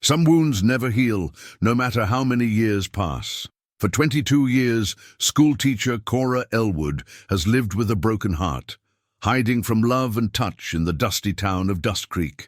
Some wounds never heal, no matter how many years pass. For 22 years, schoolteacher Cora Elwood has lived with a broken heart, hiding from love and touch in the dusty town of Dustcreek.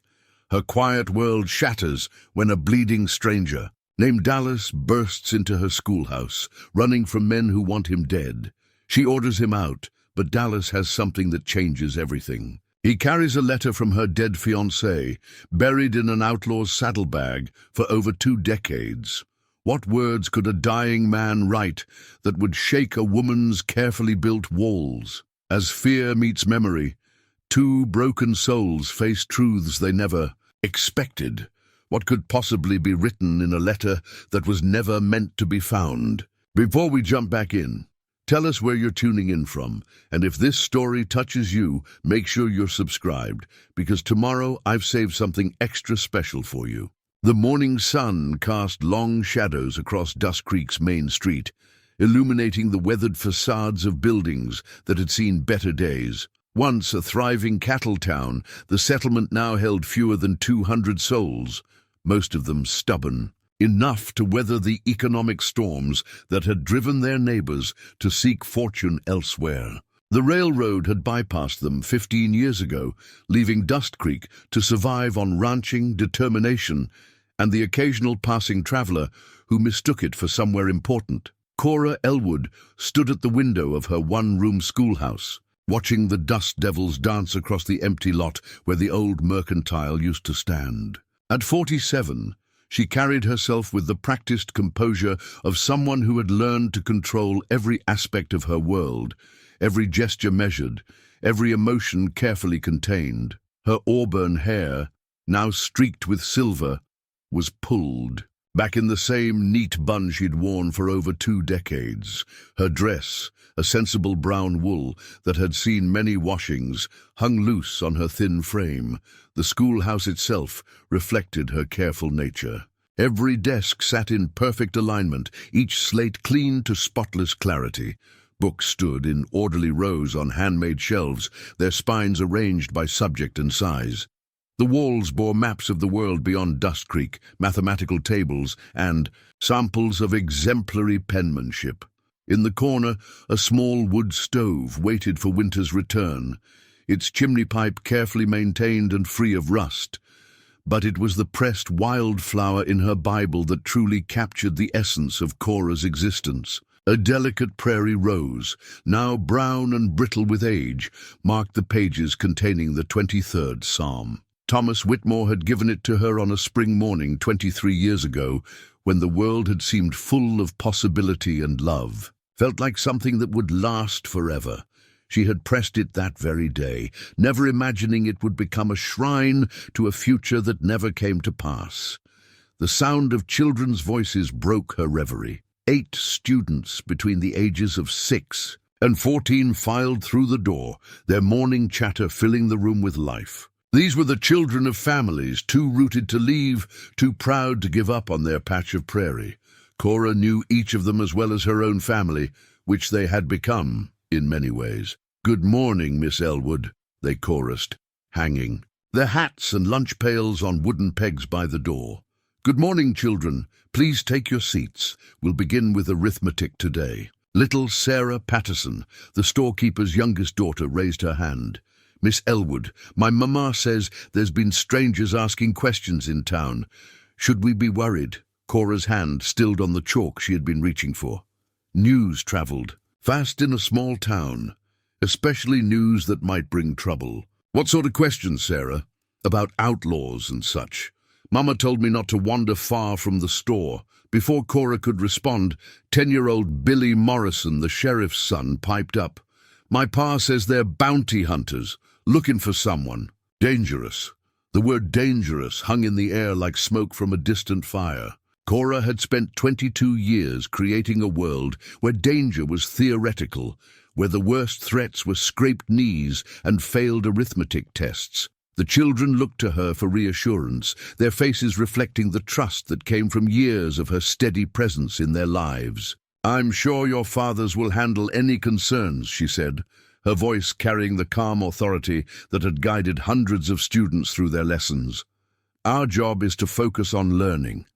Her quiet world shatters when a bleeding stranger, named Dallas, bursts into her schoolhouse, running from men who want him dead. She orders him out, but Dallas has something that changes everything. He carries a letter from her dead fiancé, buried in an outlaw's saddlebag for over 2 decades. What words could a dying man write that would shake a woman's carefully built walls? As fear meets memory, 2 broken souls face truths they never expected. What could possibly be written in a letter that was never meant to be found? Before we jump back in, tell us where you're tuning in from, and if this story touches you, make sure you're subscribed, because tomorrow I've saved something extra special for you. The morning sun cast long shadows across Dustcreek's main street, illuminating the weathered facades of buildings that had seen better days. Once a thriving cattle town, the settlement now held fewer than 200 souls, most of them stubborn, enough to weather the economic storms that had driven their neighbors to seek fortune elsewhere. The railroad had bypassed them 15 years ago, leaving Dustcreek to survive on ranching, determination, and the occasional passing traveler who mistook it for somewhere important. Cora Elwood stood at the window of her one-room schoolhouse, watching the dust devils dance across the empty lot where the old mercantile used to stand. At 47, she carried herself with the practiced composure of someone who had learned to control every aspect of her world, every gesture measured, every emotion carefully contained. Her auburn hair, now streaked with silver, was pulled back in the same neat bun she'd worn for over 2 decades. Her dress, a sensible brown wool that had seen many washings, hung loose on her thin frame. The schoolhouse itself reflected her careful nature. Every desk sat in perfect alignment, each slate clean to spotless clarity. Books stood in orderly rows on handmade shelves, their spines arranged by subject and size. The walls bore maps of the world beyond Dustcreek, mathematical tables, and samples of exemplary penmanship. In the corner, a small wood stove waited for winter's return, its chimney pipe carefully maintained and free of rust. But it was the pressed wildflower in her Bible that truly captured the essence of Cora's existence. A delicate prairie rose, now brown and brittle with age, marked the pages containing the 23rd Psalm. Thomas Whitmore had given it to her on a spring morning 23 years ago, when the world had seemed full of possibility and love. Felt like something that would last forever. She had pressed it that very day, never imagining it would become a shrine to a future that never came to pass. The sound of children's voices broke her reverie. 8 students between the ages of 6 and 14 filed through the door, their morning chatter filling the room with life. These were the children of families, too rooted to leave, too proud to give up on their patch of prairie. Cora knew each of them as well as her own family, which they had become in many ways. "Good morning, Miss Elwood," they chorused, hanging their hats and lunch pails on wooden pegs by the door. "Good morning, children. Please take your seats. We'll begin with arithmetic today." Little Sarah Patterson, the storekeeper's youngest daughter, raised her hand. "Miss Elwood, my mama says there's been strangers asking questions in town. Should we be worried?" Cora's hand stilled on the chalk she had been reaching for. News traveled fast in a small town, especially news that might bring trouble. "What sort of questions, Sarah?" "About outlaws and such. Mama told me not to wander far from the store." Before Cora could respond, 10-year-old Billy Morrison, the sheriff's son, piped up. "My pa says they're bounty hunters, looking for someone." Dangerous. The word dangerous hung in the air like smoke from a distant fire. Cora had spent 22 years creating a world where danger was theoretical, where the worst threats were scraped knees and failed arithmetic tests. The children looked to her for reassurance, their faces reflecting the trust that came from years of her steady presence in their lives. "I'm sure your fathers will handle any concerns," she said, her voice carrying the calm authority that had guided hundreds of students through their lessons. Our job is to focus on learning.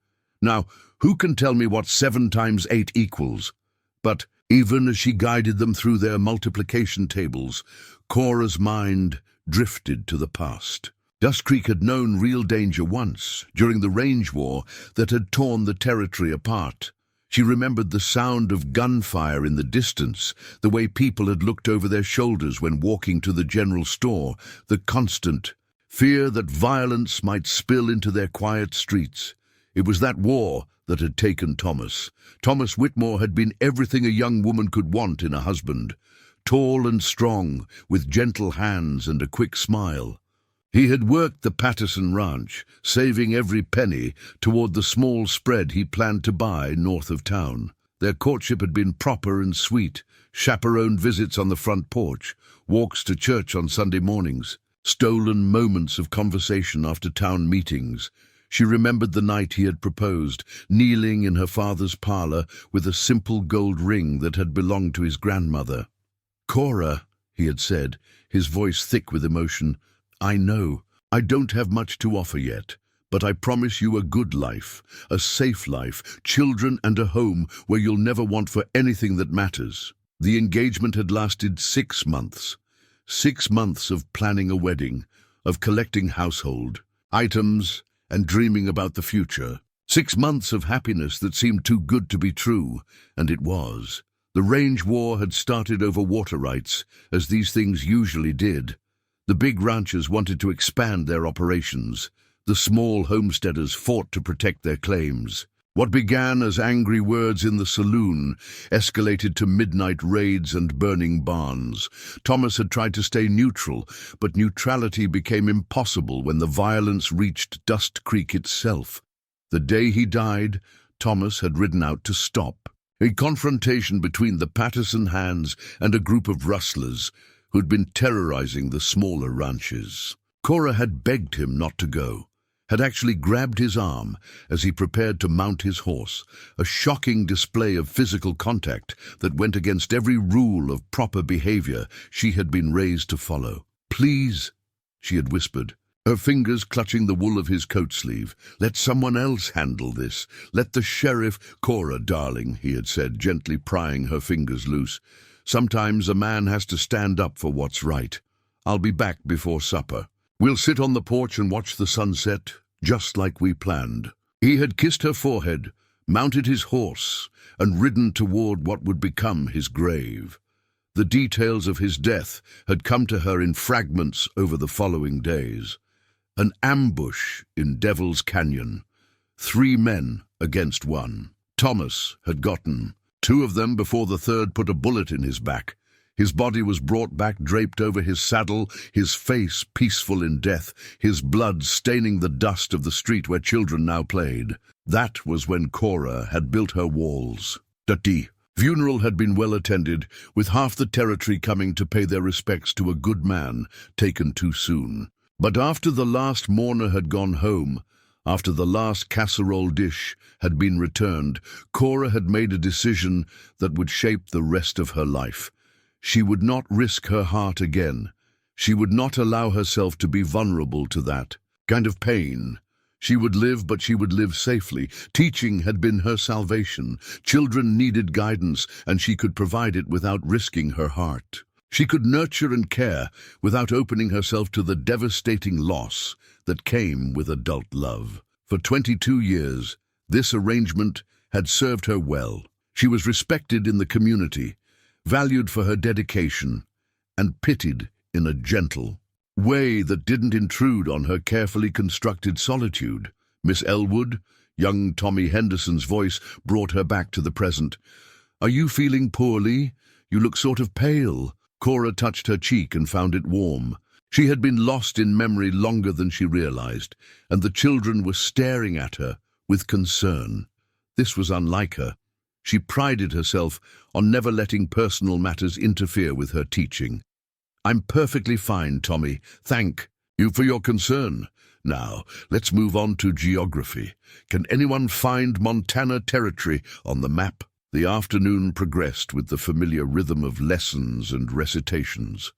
Now, who can tell me what 7 times 8 equals? But even as she guided them through their multiplication tables, Cora's mind drifted to the past. Dustcreek had known real danger once, during the range war that had torn the territory apart. She remembered the sound of gunfire in the distance, the way people had looked over their shoulders when walking to the general store, the constant fear that violence might spill into their quiet streets. It was that war that had taken Thomas. Thomas Whitmore had been everything a young woman could want in a husband. Tall and strong, with gentle hands and a quick smile. He had worked the Patterson ranch, saving every penny toward the small spread he planned to buy north of town. Their courtship had been proper and sweet, chaperoned visits on the front porch, walks to church on Sunday mornings, stolen moments of conversation after town meetings. She remembered the night he had proposed, kneeling in her father's parlor with a simple gold ring that had belonged to his grandmother. "Cora," he had said, his voice thick with emotion, "I know, I don't have much to offer yet, but I promise you a good life, a safe life, children and a home where you'll never want for anything that matters." The engagement had lasted 6 months. 6 months of planning a wedding, of collecting household items and dreaming about the future. 6 months of happiness that seemed too good to be true, and it was. The range war had started over water rights, as these things usually did. The big ranchers wanted to expand their operations. The small homesteaders fought to protect their claims. What began as angry words in the saloon escalated to midnight raids and burning barns. Thomas had tried to stay neutral, but neutrality became impossible when the violence reached Dustcreek itself. The day he died, Thomas had ridden out to stop. A confrontation between the Patterson hands and a group of rustlers who'd been terrorizing the smaller ranches. Cora had begged him not to go, had actually grabbed his arm as he prepared to mount his horse, a shocking display of physical contact that went against every rule of proper behavior she had been raised to follow. "Please," she had whispered, her fingers clutching the wool of his coat sleeve. "Let someone else handle this. Let the sheriff—" "Cora, darling," he had said, gently prying her fingers loose. "Sometimes a man has to stand up for what's right. I'll be back before supper. We'll sit on the porch and watch the sunset, just like we planned." He had kissed her forehead, mounted his horse, and ridden toward what would become his grave. The details of his death had come to her in fragments over the following days. An ambush in Devil's Canyon. 3 men against 1. Thomas had gotten 2 of them before the third put a bullet in his back. His body was brought back draped over his saddle, his face peaceful in death, his blood staining the dust of the street where children now played. That was when Cora had built her walls. The funeral had been well attended, with half the territory coming to pay their respects to a good man taken too soon. But after the last mourner had gone home, after the last casserole dish had been returned, Cora had made a decision that would shape the rest of her life. She would not risk her heart again. She would not allow herself to be vulnerable to that kind of pain. She would live, but she would live safely. Teaching had been her salvation. Children needed guidance, and she could provide it without risking her heart. She could nurture and care without opening herself to the devastating loss that came with adult love. For 22 years, this arrangement had served her well. She was respected in the community, valued for her dedication, and pitied in a gentle way that didn't intrude on her carefully constructed solitude. "Miss Elwood," young Tommy Henderson's voice brought her back to the present. "Are you feeling poorly? You look sort of pale." Cora touched her cheek and found it warm. She had been lost in memory longer than she realized, and the children were staring at her with concern. This was unlike her. She prided herself on never letting personal matters interfere with her teaching. "I'm perfectly fine, Tommy. Thank you for your concern. Now, let's move on to geography. Can anyone find Montana Territory on the map?" The afternoon progressed with the familiar rhythm of lessons and recitations.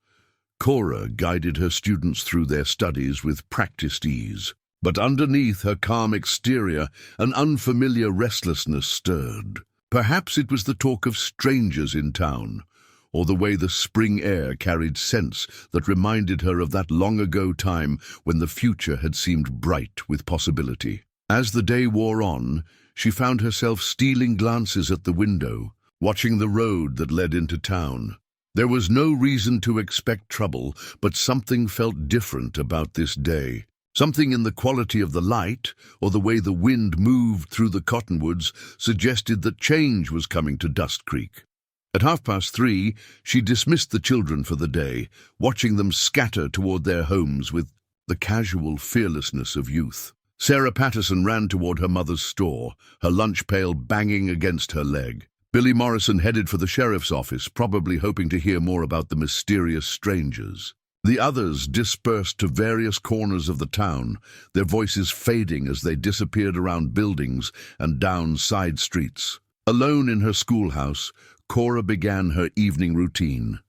Cora guided her students through their studies with practiced ease. But underneath her calm exterior, an unfamiliar restlessness stirred. Perhaps it was the talk of strangers in town, or the way the spring air carried scents that reminded her of that long-ago time when the future had seemed bright with possibility. As the day wore on, she found herself stealing glances at the window, watching the road that led into town. There was no reason to expect trouble, but something felt different about this day. Something in the quality of the light, or the way the wind moved through the cottonwoods, suggested that change was coming to Dustcreek. At 3:30, she dismissed the children for the day, watching them scatter toward their homes with the casual fearlessness of youth. Sarah Patterson ran toward her mother's store, her lunch pail banging against her leg. Billy Morrison headed for the sheriff's office, probably hoping to hear more about the mysterious strangers. The others dispersed to various corners of the town, their voices fading as they disappeared around buildings and down side streets. Alone in her schoolhouse, Cora began her evening routine.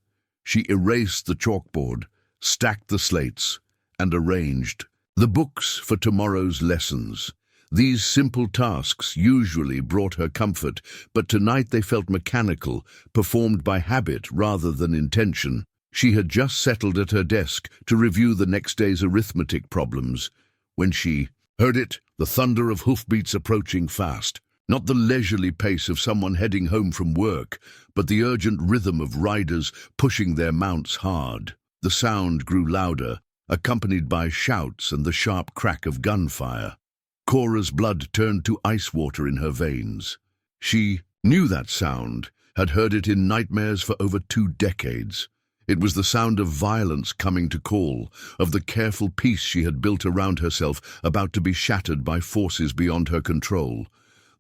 She erased the chalkboard, stacked the slates, and arranged the books for tomorrow's lessons. These simple tasks usually brought her comfort, but tonight they felt mechanical, performed by habit rather than intention. She had just settled at her desk to review the next day's arithmetic problems when she heard it, the thunder of hoofbeats approaching fast. Not the leisurely pace of someone heading home from work, but the urgent rhythm of riders pushing their mounts hard. The sound grew louder, accompanied by shouts and the sharp crack of gunfire. Cora's blood turned to ice water in her veins. She knew that sound, had heard it in nightmares for over 2 decades. It was the sound of violence coming to call, of the careful peace she had built around herself about to be shattered by forces beyond her control.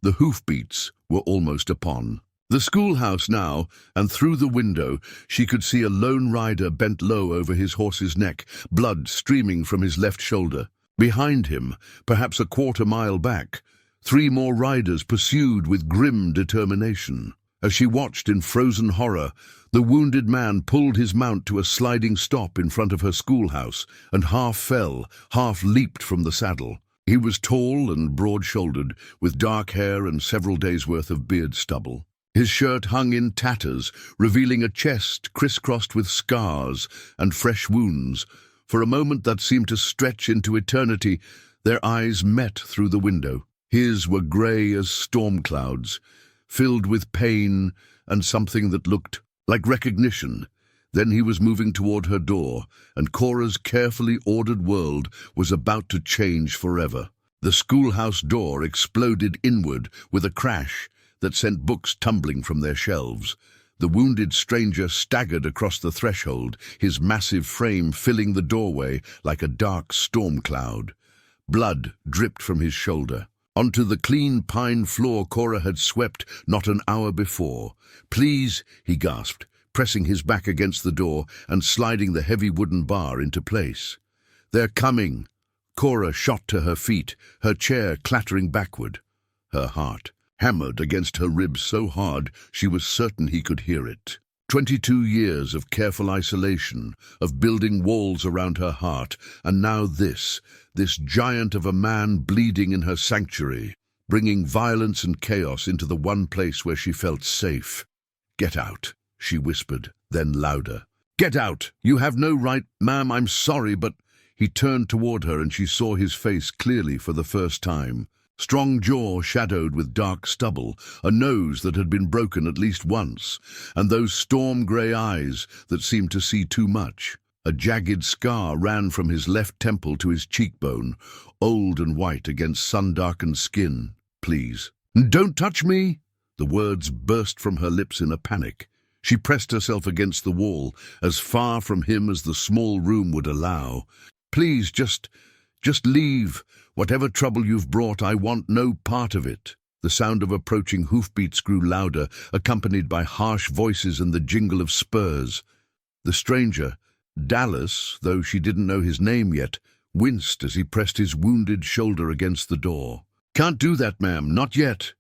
The hoofbeats were almost upon the schoolhouse now, and through the window she could see a lone rider bent low over his horse's neck, blood streaming from his left shoulder. Behind him, perhaps a quarter-mile back, 3 more riders pursued with grim determination. As she watched in frozen horror, the wounded man pulled his mount to a sliding stop in front of her schoolhouse and half fell, half leaped from the saddle. He was tall and broad-shouldered, with dark hair and several days' worth of beard stubble. His shirt hung in tatters, revealing a chest crisscrossed with scars and fresh wounds. For a moment that seemed to stretch into eternity, their eyes met through the window. His were grey as storm clouds, filled with pain and something that looked like recognition. Then he was moving toward her door, and Cora's carefully ordered world was about to change forever. The schoolhouse door exploded inward with a crash that sent books tumbling from their shelves. The wounded stranger staggered across the threshold, his massive frame filling the doorway like a dark storm cloud. Blood dripped from his shoulder. Onto the clean pine floor Cora had swept not an hour before. "Please," he gasped, pressing his back against the door and sliding the heavy wooden bar into place. "They're coming." Cora shot to her feet, her chair clattering backward. Her heart hammered against her ribs so hard she was certain he could hear it. 22 years of careful isolation, of building walls around her heart, and now this giant of a man bleeding in her sanctuary, bringing violence and chaos into the one place where she felt safe. "Get out," she whispered, then louder. "Get out! You have no right, ma'am, I'm sorry, but—" He turned toward her and she saw his face clearly for the first time. Strong jaw shadowed with dark stubble, a nose that had been broken at least once, and those storm-grey eyes that seemed to see too much. A jagged scar ran from his left temple to his cheekbone, old and white against sun-darkened skin. "Please, don't touch me!" The words burst from her lips in a panic. She pressed herself against the wall, as far from him as the small room would allow. "Please, just leave. Whatever trouble you've brought, I want no part of it." The sound of approaching hoofbeats grew louder, accompanied by harsh voices and the jingle of spurs. The stranger, Dallas, though she didn't know his name yet, winced as he pressed his wounded shoulder against the door. "Can't do that, ma'am, not yet."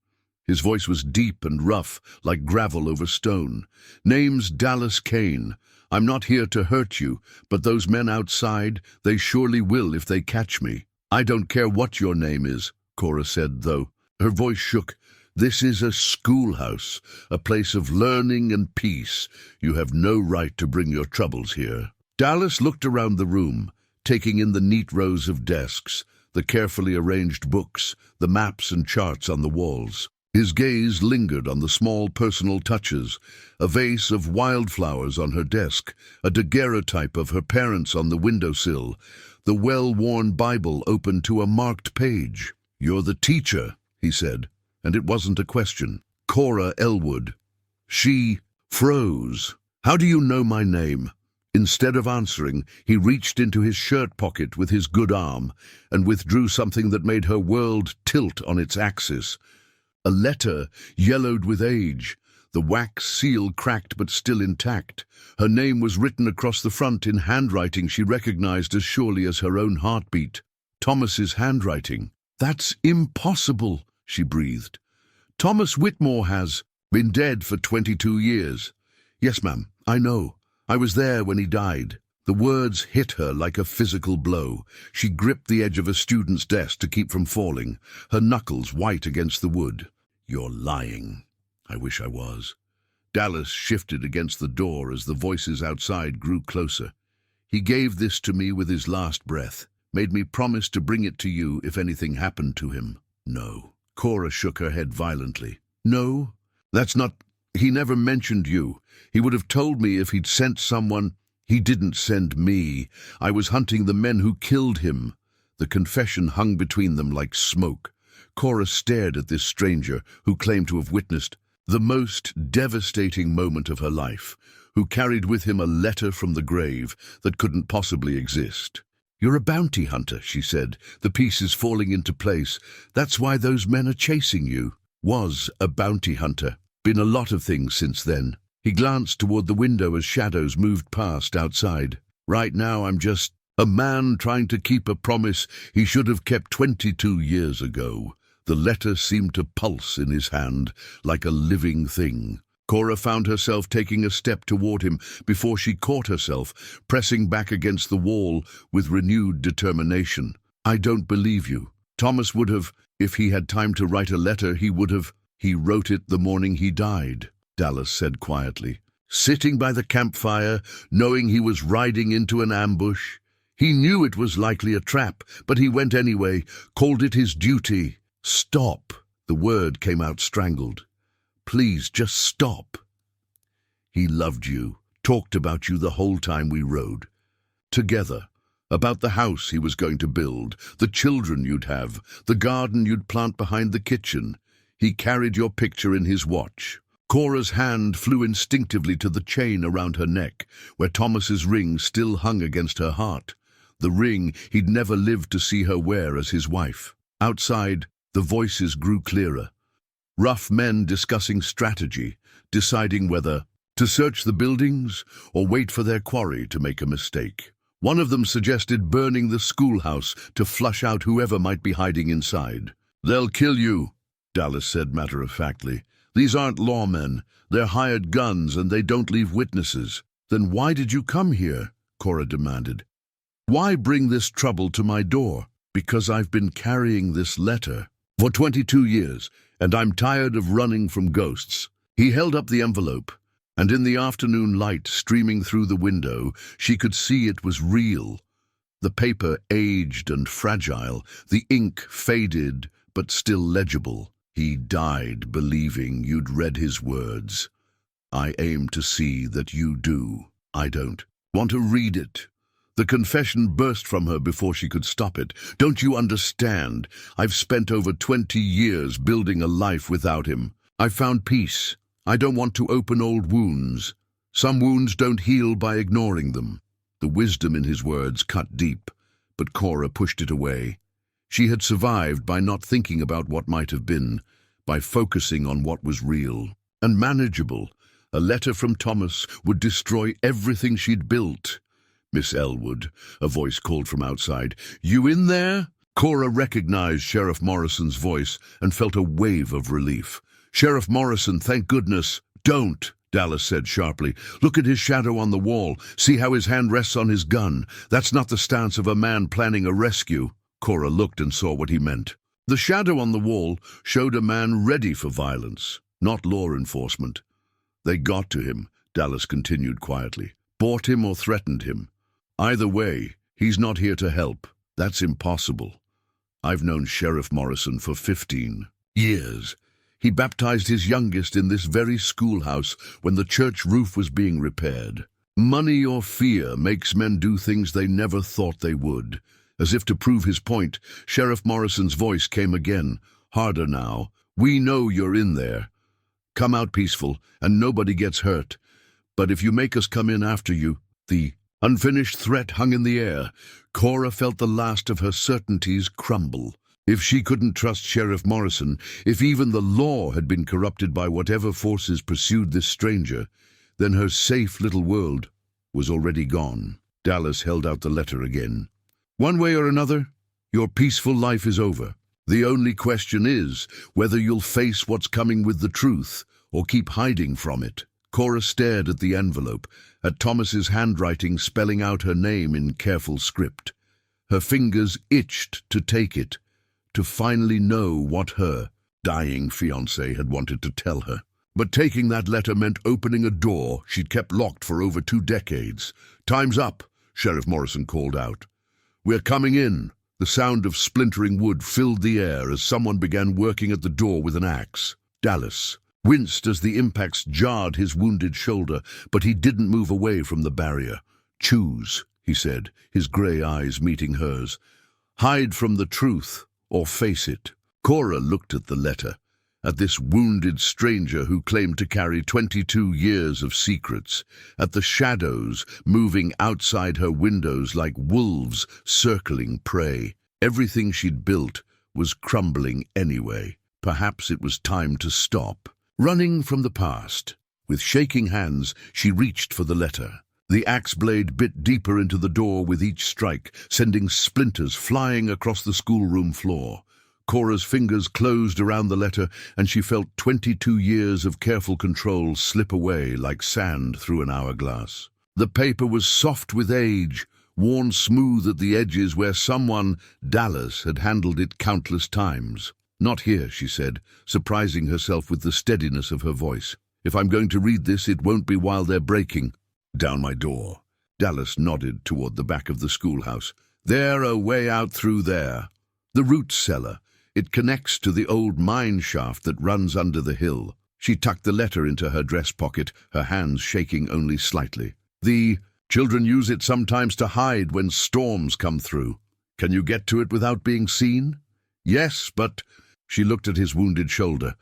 His voice was deep and rough, like gravel over stone. "Name's Dallas Kane. I'm not here to hurt you, but those men outside, they surely will if they catch me." I don't care what your name is, Cora said, though. Her voice shook. This is a schoolhouse, a place of learning and peace. You have no right to bring your troubles here. Dallas looked around the room, taking in the neat rows of desks, the carefully arranged books, the maps and charts on the walls. His gaze lingered on the small personal touches, a vase of wildflowers on her desk, a daguerreotype of her parents on the windowsill, the well-worn Bible open to a marked page. "You're the teacher," he said, and it wasn't a question. "Cora Elwood." She froze. "How do you know my name?" Instead of answering, he reached into his shirt pocket with his good arm and withdrew something that made her world tilt on its axis. A letter, yellowed with age, the wax seal cracked but still intact. Her name was written across the front in handwriting she recognized as surely as her own heartbeat. Thomas's handwriting. "That's impossible," she breathed. "Thomas Whitmore has been dead for 22 years. "Yes, ma'am, I know. I was there when he died." The words hit her like a physical blow. She gripped the edge of a student's desk to keep from falling, her knuckles white against the wood. "You're lying." "I wish I was." Dallas shifted against the door as the voices outside grew closer. "He gave this to me with his last breath, made me promise to bring it to you if anything happened to him." "No." Cora shook her head violently. "No, that's not... He never mentioned you. He would have told me if he'd sent someone." "He didn't send me. I was hunting the men who killed him." The confession hung between them like smoke. Cora stared at this stranger who claimed to have witnessed the most devastating moment of her life, who carried with him a letter from the grave that couldn't possibly exist. "You're a bounty hunter," she said, the pieces falling into place. "That's why those men are chasing you." Was a bounty hunter. Been a lot of things since then. He glanced toward the window as shadows moved past outside. "Right now I'm just a man trying to keep a promise he should have kept 22 years ago." The letter seemed to pulse in his hand like a living thing. Cora found herself taking a step toward him before she caught herself, pressing back against the wall with renewed determination. "I don't believe you. Thomas would have, if he had time to write a letter, he would have." "He wrote it the morning he died," Dallas said quietly. "Sitting by the campfire, knowing he was riding into an ambush. He knew it was likely a trap, but he went anyway, called it his duty." "Stop." The word came out strangled. "Please, just stop." "He loved you, talked about you the whole time we rode. Together. About the house he was going to build, the children you'd have, the garden you'd plant behind the kitchen. He carried your picture in his watch." Cora's hand flew instinctively to the chain around her neck, where Thomas's ring still hung against her heart. The ring he'd never lived to see her wear as his wife. Outside, the voices grew clearer. Rough men discussing strategy, deciding whether to search the buildings or wait for their quarry to make a mistake. One of them suggested burning the schoolhouse to flush out whoever might be hiding inside. "They'll kill you," Dallas said matter-of-factly. "These aren't lawmen. They're hired guns and they don't leave witnesses." "Then why did you come here?" Cora demanded. "Why bring this trouble to my door?" "Because I've been carrying this letter for 22 years, and I'm tired of running from ghosts." He held up the envelope, and in the afternoon light streaming through the window, she could see it was real. The paper aged and fragile, the ink faded but still legible. "He died believing you'd read his words. I aim to see that you do. I don't want to read it." The confession burst from her before she could stop it. "Don't you understand? I've spent over 20 years building a life without him. I found peace. I don't want to open old wounds. Some wounds don't heal by ignoring them." The wisdom in his words cut deep, but Cora pushed it away. She had survived by not thinking about what might have been, by focusing on what was real and manageable. A letter from Thomas would destroy everything she'd built. "Miss Elwood," a voice called from outside. "You in there?" Cora recognized Sheriff Morrison's voice and felt a wave of relief. "Sheriff Morrison, thank goodness." "Don't," Dallas said sharply. "Look at his shadow on the wall. See how his hand rests on his gun. That's not the stance of a man planning a rescue." Cora looked and saw what he meant. The shadow on the wall showed a man ready for violence, not law enforcement. They got to him, Dallas continued quietly. Bought him or threatened him. Either way, he's not here to help. That's impossible. I've known Sheriff Morrison for 15 years. He baptized his youngest in this very schoolhouse when the church roof was being repaired. Money or fear makes men do things they never thought they would. As if to prove his point, Sheriff Morrison's voice came again, harder now. We know you're in there. Come out peaceful, and nobody gets hurt. But if you make us come in after you, the unfinished threat hung in the air. Cora felt the last of her certainties crumble. If she couldn't trust Sheriff Morrison, if even the law had been corrupted by whatever forces pursued this stranger, then her safe little world was already gone. Dallas held out the letter again. One way or another, your peaceful life is over. The only question is whether you'll face what's coming with the truth or keep hiding from it. Cora stared at the envelope, at Thomas's handwriting spelling out her name in careful script. Her fingers itched to take it, to finally know what her dying fiancé had wanted to tell her. But taking that letter meant opening a door she'd kept locked for over 2 decades. Time's up, Sheriff Morrison called out. We're coming in. The sound of splintering wood filled the air as someone began working at the door with an axe. Dallas winced as the impacts jarred his wounded shoulder, but he didn't move away from the barrier. Choose, he said, his grey eyes meeting hers. Hide from the truth or face it. Cora looked at the letter, at this wounded stranger who claimed to carry 22 years of secrets, at the shadows moving outside her windows like wolves circling prey. Everything she'd built was crumbling anyway. Perhaps it was time to stop. Running from the past, with shaking hands, she reached for the letter. The axe blade bit deeper into the door with each strike, sending splinters flying across the schoolroom floor. Cora's fingers closed around the letter, and she felt 22 years of careful control slip away like sand through an hourglass. The paper was soft with age, worn smooth at the edges where someone, Dallas, had handled it countless times. Not here, she said, surprising herself with the steadiness of her voice. If I'm going to read this, it won't be while they're breaking down my door. Dallas nodded toward the back of the schoolhouse. They're a way out through there. The root cellar. It connects to the old mine shaft that runs under the hill. She tucked the letter into her dress pocket, her hands shaking only slightly. The children use it sometimes to hide when storms come through. Can you get to it without being seen? Yes, but... She looked at his wounded shoulder,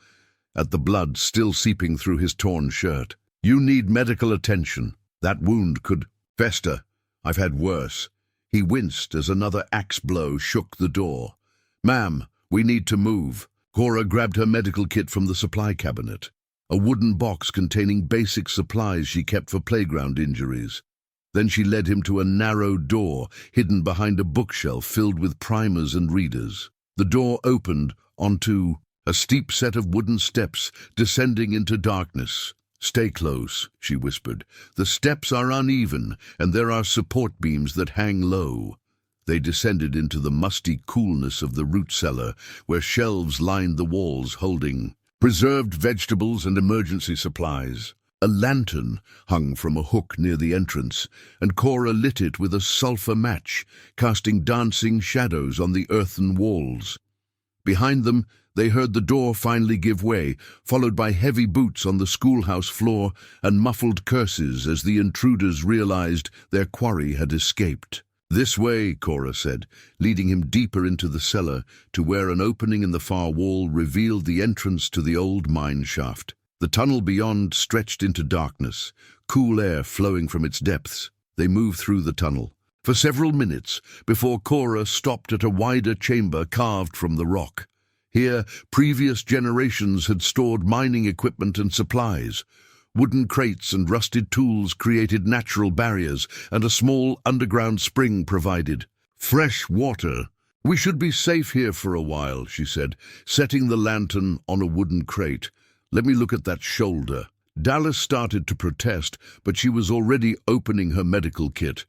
at the blood still seeping through his torn shirt. You need medical attention. That wound could fester. I've had worse. He winced as another axe blow shook the door. Ma'am, we need to move. Cora grabbed her medical kit from the supply cabinet, a wooden box containing basic supplies she kept for playground injuries. Then she led him to a narrow door hidden behind a bookshelf filled with primers and readers. The door opened onto a steep set of wooden steps descending into darkness. Stay close, she whispered. The steps are uneven, and there are support beams that hang low. They descended into the musty coolness of the root cellar, where shelves lined the walls holding preserved vegetables and emergency supplies. A lantern hung from a hook near the entrance, and Cora lit it with a sulphur match, casting dancing shadows on the earthen walls. Behind them, they heard the door finally give way, followed by heavy boots on the schoolhouse floor and muffled curses as the intruders realized their quarry had escaped. This way, Cora said, leading him deeper into the cellar to where an opening in the far wall revealed the entrance to the old mine shaft. The tunnel beyond stretched into darkness, cool air flowing from its depths. They moved through the tunnel for several minutes before Cora stopped at a wider chamber carved from the rock. Here, previous generations had stored mining equipment and supplies. Wooden crates and rusted tools created natural barriers, and a small underground spring provided fresh water. We should be safe here for a while, she said, setting the lantern on a wooden crate. Let me look at that shoulder. Dallas started to protest, but she was already opening her medical kit.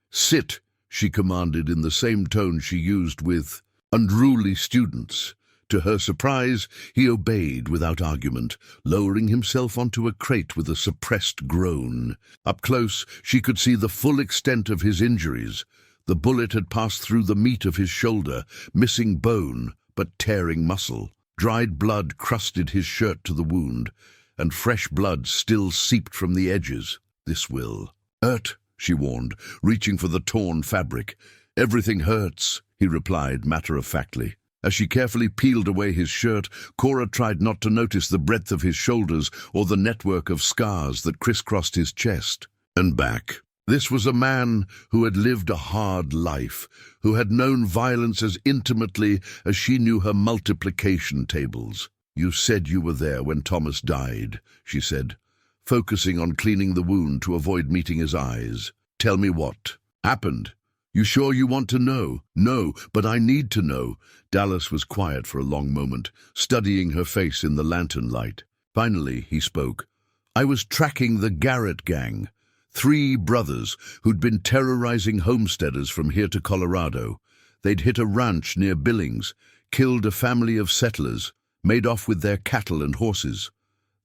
Sit, she commanded in the same tone she used with unruly students. To her surprise, he obeyed without argument, lowering himself onto a crate with a suppressed groan. Up close, she could see the full extent of his injuries. The bullet had passed through the meat of his shoulder, missing bone but tearing muscle. Dried blood crusted his shirt to the wound, and fresh blood still seeped from the edges. "This will hurt," she warned, reaching for the torn fabric. "Everything hurts," he replied matter-of-factly. As she carefully peeled away his shirt, Cora tried not to notice the breadth of his shoulders or the network of scars that crisscrossed his chest and back. This was a man who had lived a hard life, who had known violence as intimately as she knew her multiplication tables. "You said you were there when Thomas died," she said, focusing on cleaning the wound to avoid meeting his eyes. "Tell me what happened. You sure you want to know?" "No, but I need to know." Dallas was quiet for a long moment, studying her face in the lantern light. Finally, he spoke. "I was tracking the Garrett gang. 3 brothers who'd been terrorizing homesteaders from here to Colorado. They'd hit a ranch near Billings, killed a family of settlers, made off with their cattle and horses.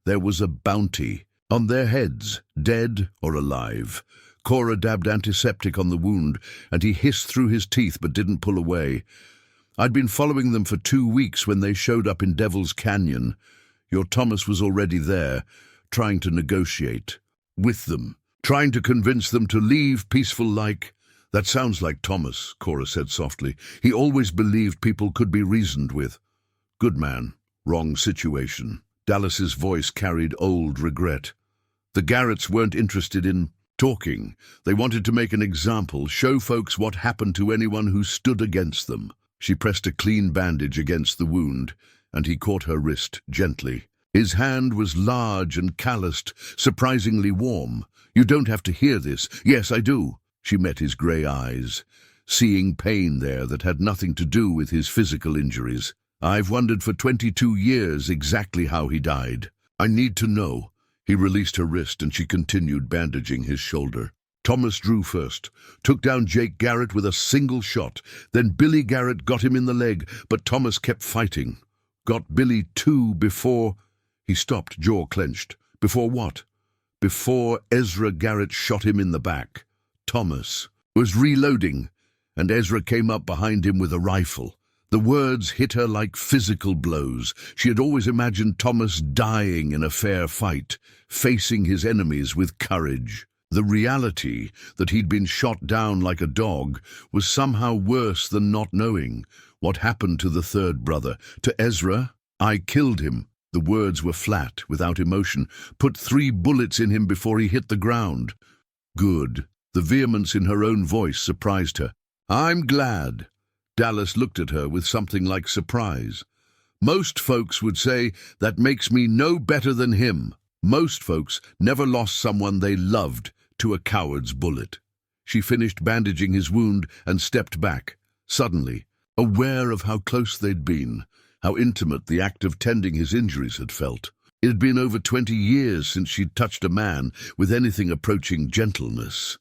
There was a bounty on their heads, dead or alive." Cora dabbed antiseptic on the wound, and he hissed through his teeth but didn't pull away. "I'd been following them for 2 weeks when they showed up in Devil's Canyon. Your Thomas was already there, trying to negotiate with them. Trying to convince them to leave peaceful like." "That sounds like Thomas," Cora said softly. "He always believed people could be reasoned with." "Good man, wrong situation." Dallas's voice carried old regret. "The Garretts weren't interested in talking. They wanted to make an example, show folks what happened to anyone who stood against them." She pressed a clean bandage against the wound, and he caught her wrist gently. His hand was large and calloused, surprisingly warm. "You don't have to hear this." "Yes, I do." She met his grey eyes, seeing pain there that had nothing to do with his physical injuries. "I've wondered for 22 years exactly how he died. I need to know." He released her wrist and she continued bandaging his shoulder. "Thomas drew first, took down Jake Garrett with a single shot. Then Billy Garrett got him in the leg, but Thomas kept fighting. Got Billy too before—" He stopped, jaw clenched. "Before what?" "Before Ezra Garrett shot him in the back. Thomas was reloading, and Ezra came up behind him with a rifle." The words hit her like physical blows. She had always imagined Thomas dying in a fair fight, facing his enemies with courage. The reality that he'd been shot down like a dog was somehow worse than not knowing. What happened to the 3rd brother? To Ezra? "I killed him." The words were flat, without emotion. "Put 3 bullets in him before he hit the ground." "Good." The vehemence in her own voice surprised her. "I'm glad." Dallas looked at her with something like surprise. "Most folks would say that makes me no better than him. Most folks never lost someone they loved to a coward's bullet." She finished bandaging his wound and stepped back, suddenly, aware of how close they'd been, how intimate the act of tending his injuries had felt. It had been over 20 years since she'd touched a man with anything approaching gentleness.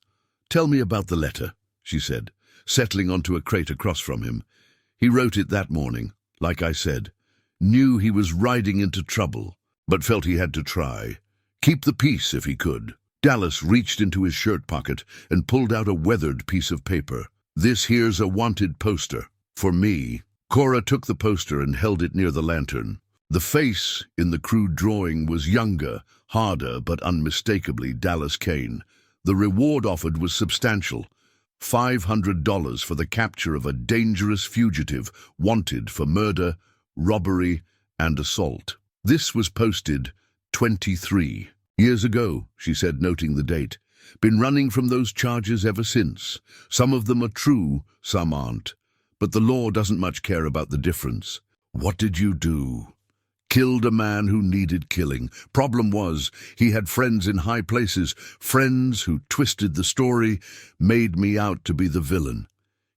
"Tell me about the letter," she said, settling onto a crate across from him. "He wrote it that morning, like I said. Knew he was riding into trouble, but felt he had to try. Keep the peace if he could." Dallas reached into his shirt pocket and pulled out a weathered piece of paper. "This here's a wanted poster. For me." Cora took the poster and held it near the lantern. The face in the crude drawing was younger, harder, but unmistakably Dallas Kane. The reward offered was substantial. $500 for the capture of a dangerous fugitive wanted for murder, robbery, and assault. This was posted 23 years ago, she said, noting the date. Been running from those charges ever since. Some of them are true, some aren't. But the law doesn't much care about the difference. What did you do? Killed a man who needed killing. Problem was, he had friends in high places, friends who twisted the story, made me out to be the villain.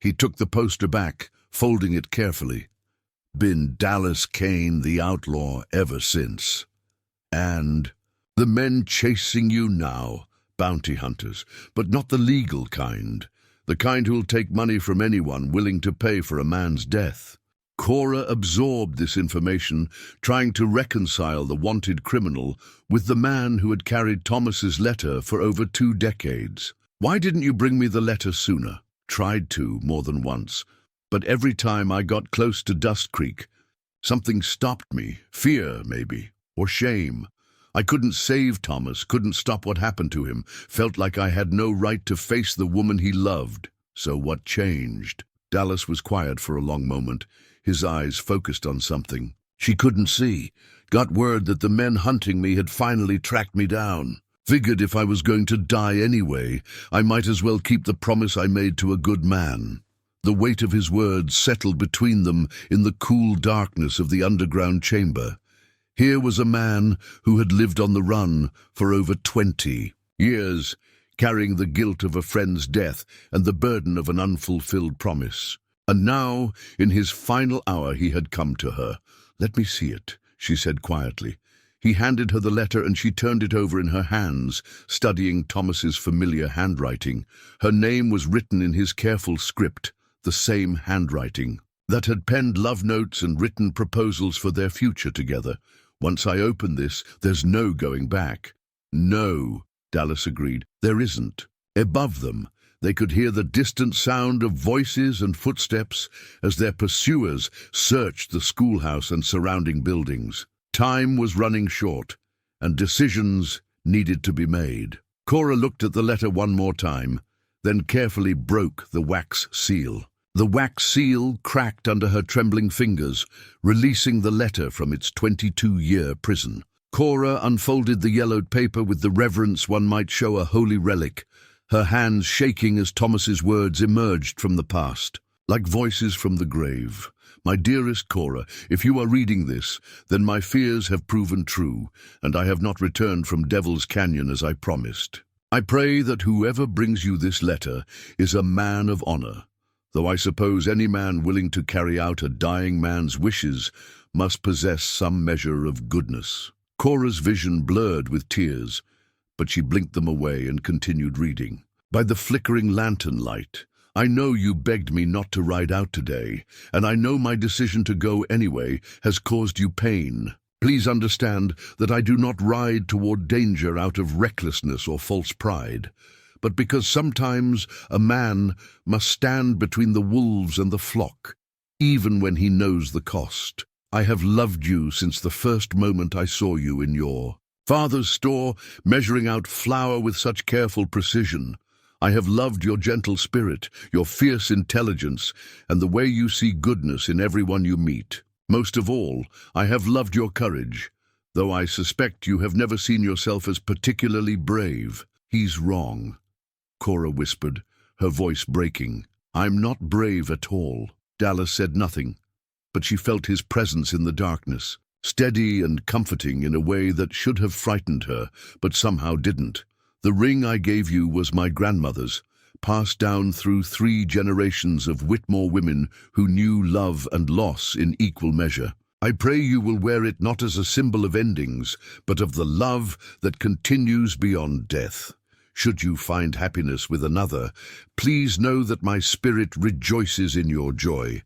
He took the poster back, folding it carefully. Been Dallas Kane, the outlaw, ever since. And the men chasing you now, bounty hunters, but not the legal kind. the kind who'll take money from anyone willing to pay for a man's death. Cora absorbed this information, trying to reconcile the wanted criminal with the man who had carried Thomas's letter for over 2 decades. "Why didn't you bring me the letter sooner?" "Tried to, more than once. But every time I got close to Dustcreek, something stopped me. Fear, maybe, or shame. I couldn't save Thomas, couldn't stop what happened to him. Felt like I had no right to face the woman he loved. So what changed?" Dallas was quiet for a long moment, his eyes focused on something. "She couldn't see. Got word that the men hunting me had finally tracked me down. Figured if I was going to die anyway, I might as well keep the promise I made to a good man." The weight of his words settled between them in the cool darkness of the underground chamber. Here was a man who had lived on the run for over 20 years, carrying the guilt of a friend's death and the burden of an unfulfilled promise. And now, in his final hour, he had come to her. "Let me see it," she said quietly. He handed her the letter and she turned it over in her hands, studying Thomas's familiar handwriting. Her name was written in his careful script, the same handwriting that had penned love notes and written proposals for their future together. "Once I open this, there's no going back." "No," Dallas agreed. "There isn't." Above them, they could hear the distant sound of voices and footsteps as their pursuers searched the schoolhouse and surrounding buildings. Time was running short, and decisions needed to be made. Cora looked at the letter one more time, then carefully broke the wax seal. The wax seal cracked under her trembling fingers, releasing the letter from its 22-year prison. Cora unfolded the yellowed paper with the reverence one might show a holy relic, her hands shaking as Thomas's words emerged from the past, like voices from the grave. "My dearest Cora, if you are reading this, then my fears have proven true, and I have not returned from Devil's Canyon as I promised. I pray that whoever brings you this letter is a man of honor, though I suppose any man willing to carry out a dying man's wishes must possess some measure of goodness." Cora's vision blurred with tears, but she blinked them away and continued reading. "By the flickering lantern light, I know you begged me not to ride out today, and I know my decision to go anyway has caused you pain. Please understand that I do not ride toward danger out of recklessness or false pride, but because sometimes a man must stand between the wolves and the flock, even when he knows the cost. I have loved you since the first moment I saw you in your father's store, measuring out flour with such careful precision. I have loved your gentle spirit, your fierce intelligence, and the way you see goodness in everyone you meet. Most of all, I have loved your courage, though I suspect you have never seen yourself as particularly brave." "He's wrong," Cora whispered, her voice breaking. "I'm not brave at all." Dallas said nothing, but she felt his presence in the darkness, steady and comforting in a way that should have frightened her, but somehow didn't. "The ring I gave you was my grandmother's, passed down through 3 generations of Whitmore women who knew love and loss in equal measure. I pray you will wear it not as a symbol of endings, but of the love that continues beyond death. Should you find happiness with another, please know that my spirit rejoices in your joy.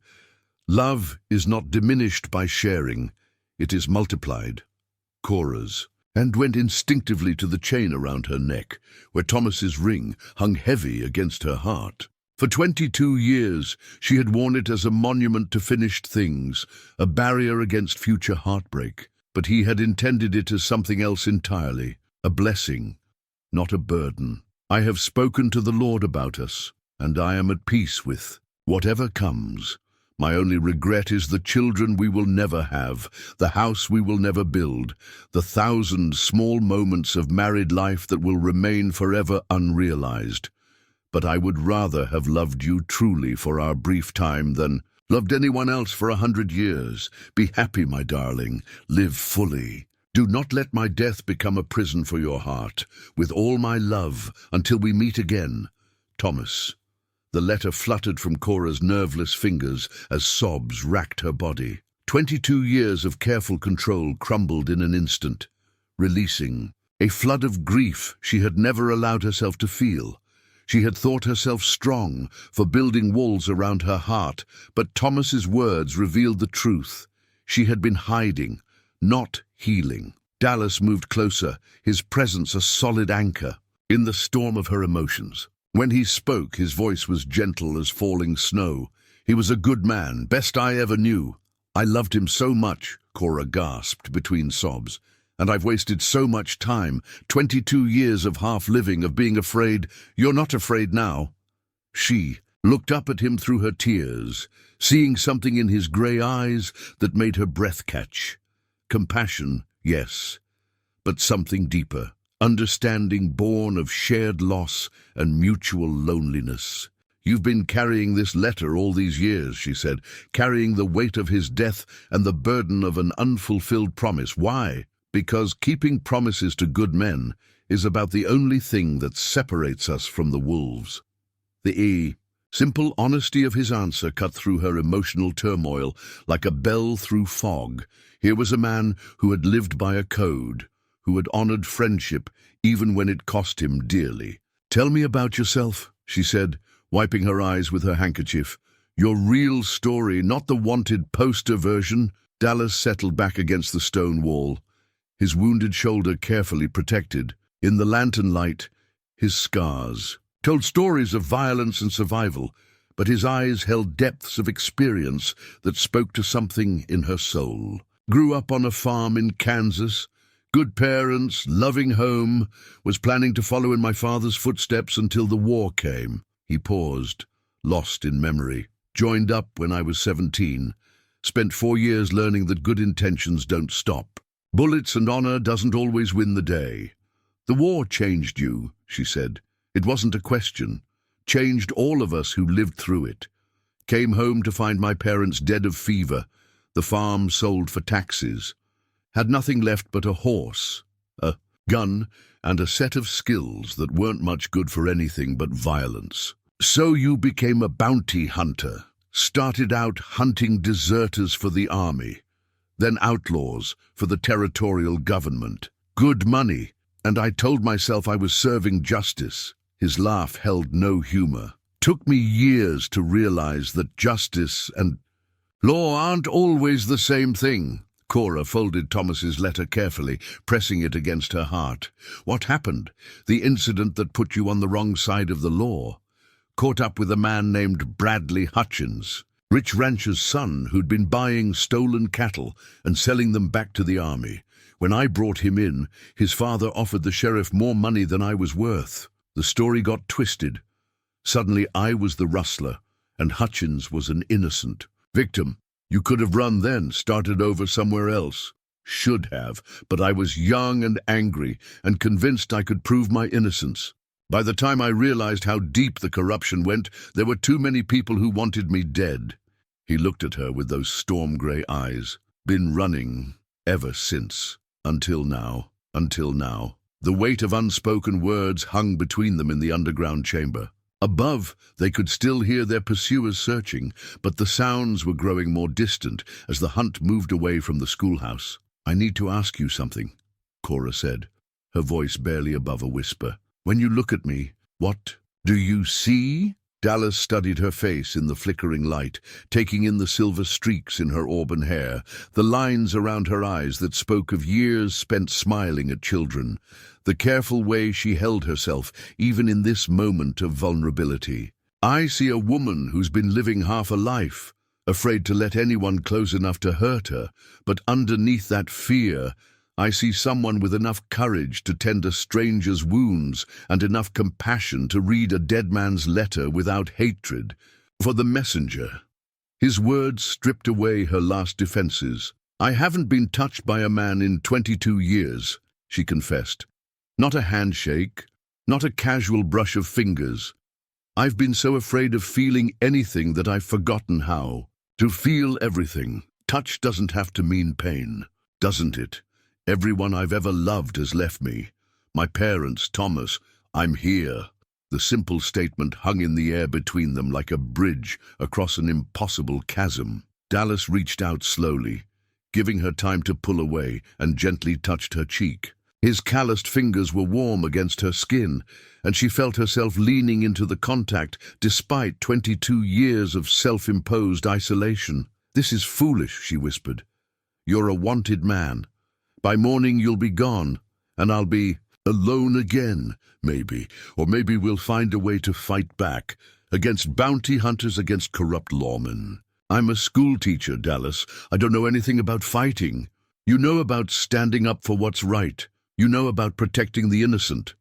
Love is not diminished by sharing, it is multiplied." Cora's and went instinctively to the chain around her neck, where Thomas's ring hung heavy against her heart. For 22 years, she had worn it as a monument to finished things, a barrier against future heartbreak. But he had intended it as something else entirely, a blessing, not a burden. "I have spoken to the Lord about us, and I am at peace with whatever comes. My only regret is the children we will never have, the house we will never build, the 1,000 small moments of married life that will remain forever unrealized. But I would rather have loved you truly for our brief time than loved anyone else for 100 years. Be happy, my darling. Live fully. Do not let my death become a prison for your heart. With all my love, until we meet again. Thomas." The letter fluttered from Cora's nerveless fingers as sobs racked her body. 22 years of careful control crumbled in an instant, releasing a flood of grief she had never allowed herself to feel. She had thought herself strong for building walls around her heart, but Thomas's words revealed the truth. She had been hiding, not healing. Dallas moved closer, his presence a solid anchor in the storm of her emotions. When he spoke, his voice was gentle as falling snow. He was a good man, best I ever knew. I loved him so much, Cora gasped between sobs. And I've wasted so much time, 22 years of half-living, of being afraid. You're not afraid now. She looked up at him through her tears, seeing something in his grey eyes that made her breath catch. Compassion, yes, but something deeper. Understanding born of shared loss and mutual loneliness. You've been carrying this letter all these years, she said, carrying the weight of his death and the burden of an unfulfilled promise. Why? Because keeping promises to good men is about the only thing that separates us from the wolves. The simple honesty of his answer cut through her emotional turmoil like a bell through fog. Here was a man who had lived by a code, who had honored friendship even when it cost him dearly. Tell me about yourself, she said, wiping her eyes with her handkerchief. Your real story, not the wanted poster version. Dallas settled back against the stone wall, his wounded shoulder carefully protected. In the lantern light, his scars told stories of violence and survival, but his eyes held depths of experience that spoke to something in her soul. Grew up on a farm in Kansas, good parents, loving home, was planning to follow in my father's footsteps until the war came. He paused, lost in memory. Joined up when I was 17, spent 4 years learning that good intentions don't stop. Bullets and honor doesn't always win the day. The war changed you, she said. It wasn't a question. Changed all of us who lived through it. Came home to find my parents dead of fever, the farm sold for taxes. Had nothing left but a horse, a gun, and a set of skills that weren't much good for anything but violence. So you became a bounty hunter, started out hunting deserters for the army, then outlaws for the territorial government. Good money, and I told myself I was serving justice. His laugh held no humor. Took me years to realize that justice and law aren't always the same thing. Cora folded Thomas's letter carefully, pressing it against her heart. What happened? The incident that put you on the wrong side of the law. Caught up with a man named Bradley Hutchins, rich rancher's son who'd been buying stolen cattle and selling them back to the army. When I brought him in, his father offered the sheriff more money than I was worth. The story got twisted. Suddenly I was the rustler, and Hutchins was an innocent victim. You could have run then, started over somewhere else. Should have, but I was young and angry and convinced I could prove my innocence. By the time I realized how deep the corruption went, there were too many people who wanted me dead. He looked at her with those storm-gray eyes. Been running ever since. Until now. The weight of unspoken words hung between them in the underground chamber. Above, they could still hear their pursuers searching, but the sounds were growing more distant as the hunt moved away from the schoolhouse. I need to ask you something, Cora said, her voice barely above a whisper. When you look at me, what do you see? Dallas studied her face in the flickering light, taking in the silver streaks in her auburn hair, the lines around her eyes that spoke of years spent smiling at children, the careful way she held herself, even in this moment of vulnerability. I see a woman who's been living half a life, afraid to let anyone close enough to hurt her, but underneath that fear, I see someone with enough courage to tend a stranger's wounds and enough compassion to read a dead man's letter without hatred. For the messenger. His words stripped away her last defenses. I haven't been touched by a man in 22 years, she confessed. Not a handshake, not a casual brush of fingers. I've been so afraid of feeling anything that I've forgotten how to feel everything. Touch doesn't have to mean pain, doesn't it? Everyone I've ever loved has left me. My parents, Thomas, I'm here. The simple statement hung in the air between them like a bridge across an impossible chasm. Dallas reached out slowly, giving her time to pull away, and gently touched her cheek. His calloused fingers were warm against her skin, and she felt herself leaning into the contact despite 22 years of self-imposed isolation. "This is foolish," she whispered. "You're a wanted man. By morning you'll be gone, and I'll be alone again, maybe. Or maybe we'll find a way to fight back, against bounty hunters, against corrupt lawmen. I'm a schoolteacher, Dallas. I don't know anything about fighting. You know about standing up for what's right. You know about protecting the innocent.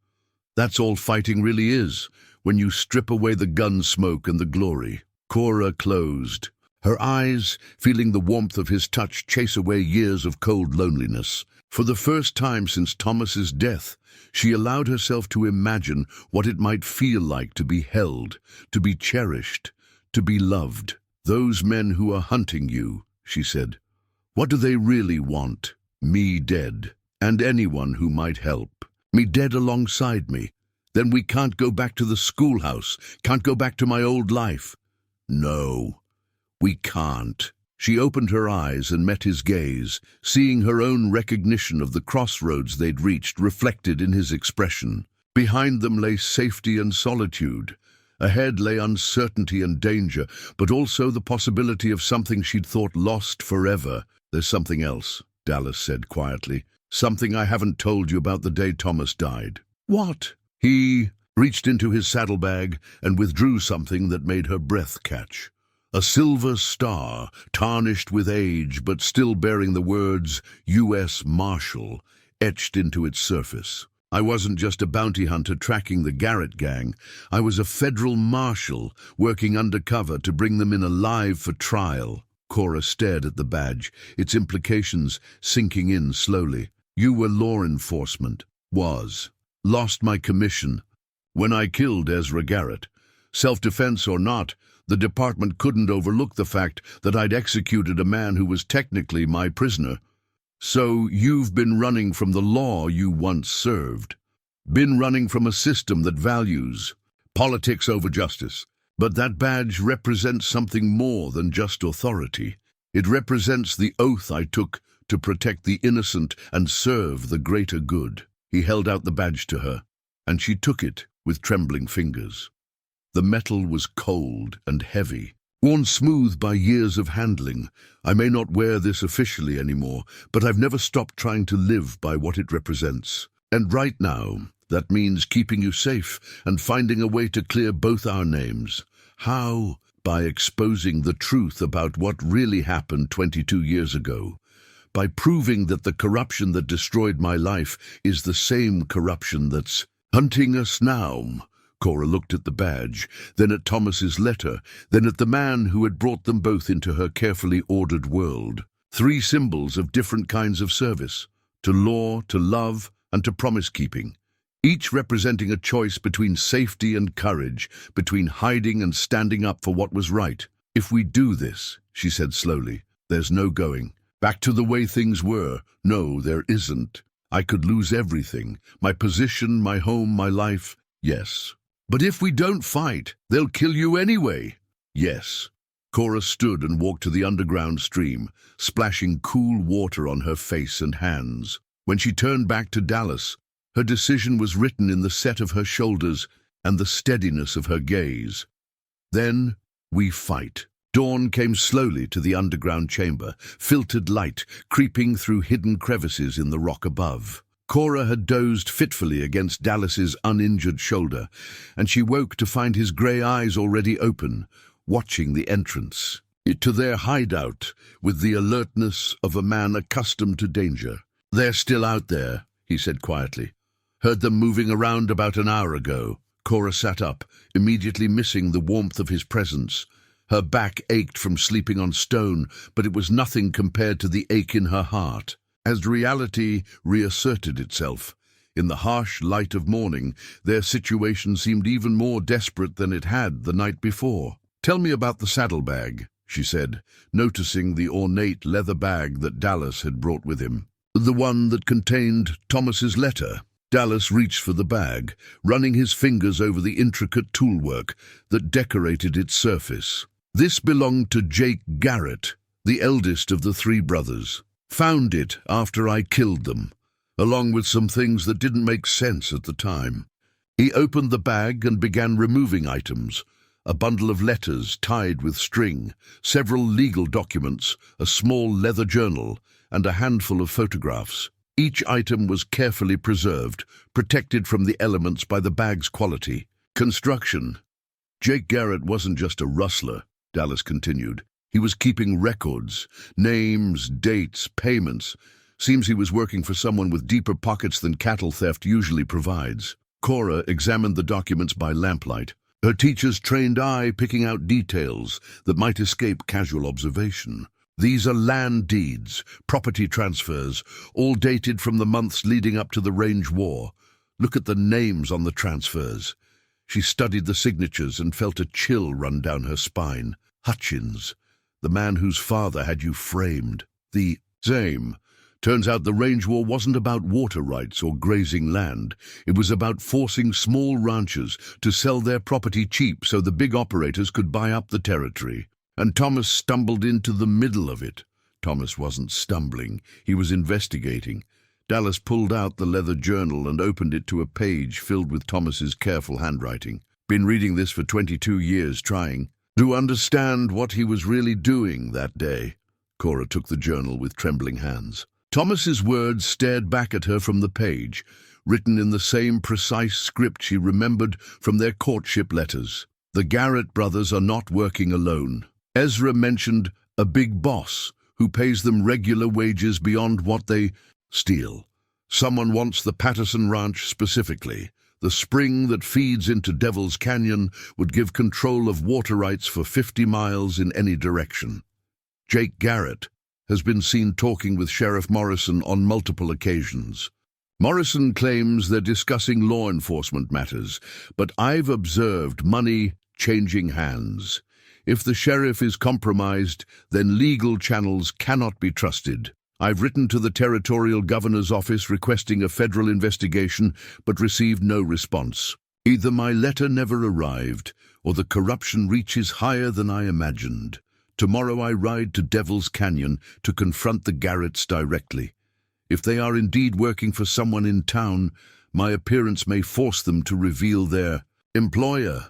That's all fighting really is, when you strip away the gun smoke and the glory." Cora closed, her eyes feeling the warmth of his touch chase away years of cold loneliness. For the first time since Thomas's death, she allowed herself to imagine what it might feel like to be held, to be cherished, to be loved. "Those men who are hunting you," she said, "what do they really want? Me dead. And anyone who might help. Me dead alongside me. Then we can't go back to the schoolhouse, can't go back to my old life." "No, we can't." She opened her eyes and met his gaze, seeing her own recognition of the crossroads they'd reached reflected in his expression. Behind them lay safety and solitude. Ahead lay uncertainty and danger, but also the possibility of something she'd thought lost forever. "There's something else," Dallas said quietly. "Something I haven't told you about the day Thomas died." "What?" He reached into his saddlebag and withdrew something that made her breath catch. A silver star, tarnished with age but still bearing the words U.S. Marshal etched into its surface. "I wasn't just a bounty hunter tracking the Garrett gang. I was a federal marshal working undercover to bring them in alive for trial." Cora stared at the badge, its implications sinking in slowly. "You were law enforcement." "Was. Lost my commission when I killed Ezra Garrett. Self-defense or not, the department couldn't overlook the fact that I'd executed a man who was technically my prisoner. So you've been running from the law you once served. Been running from a system that values politics over justice. But that badge represents something more than just authority. It represents the oath I took to protect the innocent and serve the greater good." He held out the badge to her, and she took it with trembling fingers. The metal was cold and heavy, worn smooth by years of handling. "I may not wear this officially anymore, but I've never stopped trying to live by what it represents. And right now, that means keeping you safe and finding a way to clear both our names." "How?" "By exposing the truth about what really happened 22 years ago. By proving that the corruption that destroyed my life is the same corruption that's hunting us now." Cora looked at the badge, then at Thomas's letter, then at the man who had brought them both into her carefully ordered world. 3 symbols of different kinds of service: to law, to love, and to promise-keeping. Each representing a choice between safety and courage, between hiding and standing up for what was right. "If we do this," she said slowly, "there's no going back to the way things were. No, there isn't. I could lose everything, my position, my home, my life. Yes. But if we don't fight, they'll kill you anyway." "Yes." Cora stood and walked to the underground stream, splashing cool water on her face and hands. When she turned back to Dallas, her decision was written in the set of her shoulders and the steadiness of her gaze. "Then we fight." Dawn came slowly to the underground chamber, filtered light creeping through hidden crevices in the rock above. Cora had dozed fitfully against Dallas's uninjured shoulder, and she woke to find his grey eyes already open, watching the entrance to their hideout with the alertness of a man accustomed to danger. "They're still out there," he said quietly. "Heard them moving around about an hour ago." Cora sat up, immediately missing the warmth of his presence. Her back ached from sleeping on stone, but it was nothing compared to the ache in her heart. As reality reasserted itself, in the harsh light of morning, their situation seemed even more desperate than it had the night before. "Tell me about the saddlebag," she said, noticing the ornate leather bag that Dallas had brought with him. "The one that contained Thomas's letter." Dallas reached for the bag, running his fingers over the intricate toolwork that decorated its surface. "This belonged to Jake Garrett, the eldest of the 3 brothers. Found it after I killed them. along with some things that didn't make sense at the time. He opened the bag and began removing items: a bundle of letters tied with string, several legal documents, a small leather journal, and a handful of photographs. Each item was carefully preserved, protected from the elements by the bag's quality. Construction. Jake Garrett wasn't just a rustler, Dallas continued. He was keeping records, names, dates, payments. Seems he was working for someone with deeper pockets than cattle theft usually provides. Cora examined the documents by lamplight, her teacher's trained eye picking out details that might escape casual observation. These are land deeds, property transfers, all dated from the months leading up to the Range War. Look at the names on the transfers. She studied the signatures and felt a chill run down her spine. Hutchins, the man whose father had you framed. The same. Turns out the Range War wasn't about water rights or grazing land. It was about forcing small ranchers to sell their property cheap so the big operators could buy up the territory. And Thomas stumbled into the middle of it. Thomas wasn't stumbling. He was investigating. Dallas pulled out the leather journal and opened it to a page filled with Thomas's careful handwriting. Been reading this for 22 years, trying to understand what he was really doing that day. Cora took the journal with trembling hands. Thomas's words stared back at her from the page, written in the same precise script she remembered from their courtship letters. The Garrett brothers are not working alone. Ezra mentioned a big boss who pays them regular wages beyond what they steal. Someone wants the Patterson Ranch specifically. The spring that feeds into Devil's Canyon would give control of water rights for 50 miles in any direction. Jake Garrett has been seen talking with Sheriff Morrison on multiple occasions. Morrison claims they're discussing law enforcement matters, but I've observed money changing hands. If the sheriff is compromised, then legal channels cannot be trusted. I've written to the territorial governor's office requesting a federal investigation, but received no response. Either my letter never arrived, or the corruption reaches higher than I imagined. Tomorrow I ride to Devil's Canyon to confront the Garretts directly. If they are indeed working for someone in town, my appearance may force them to reveal their employer.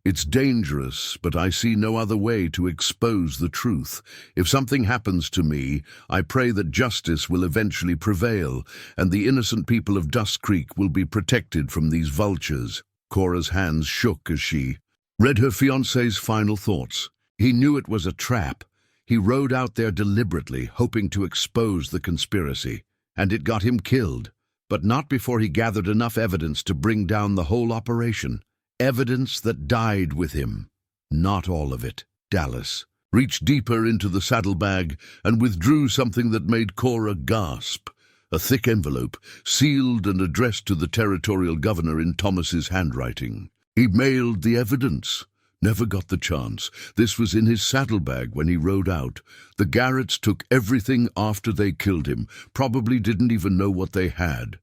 It's dangerous, but I see no other way to expose the truth. If something happens to me, I pray that justice will eventually prevail, and the innocent people of Dustcreek will be protected from these vultures. Cora's hands shook as she read her fiancé's final thoughts. He knew it was a trap. He rode out there deliberately, hoping to expose the conspiracy, and it got him killed, but not before he gathered enough evidence to bring down the whole operation. Evidence that died with him. Not all of it. Dallas reached deeper into the saddlebag and withdrew something that made Cora gasp. A thick envelope, sealed and addressed to the territorial governor in Thomas's handwriting. He mailed the evidence. Never got the chance. This was in his saddlebag when he rode out. The Garretts took everything after they killed him, probably didn't even know what they had.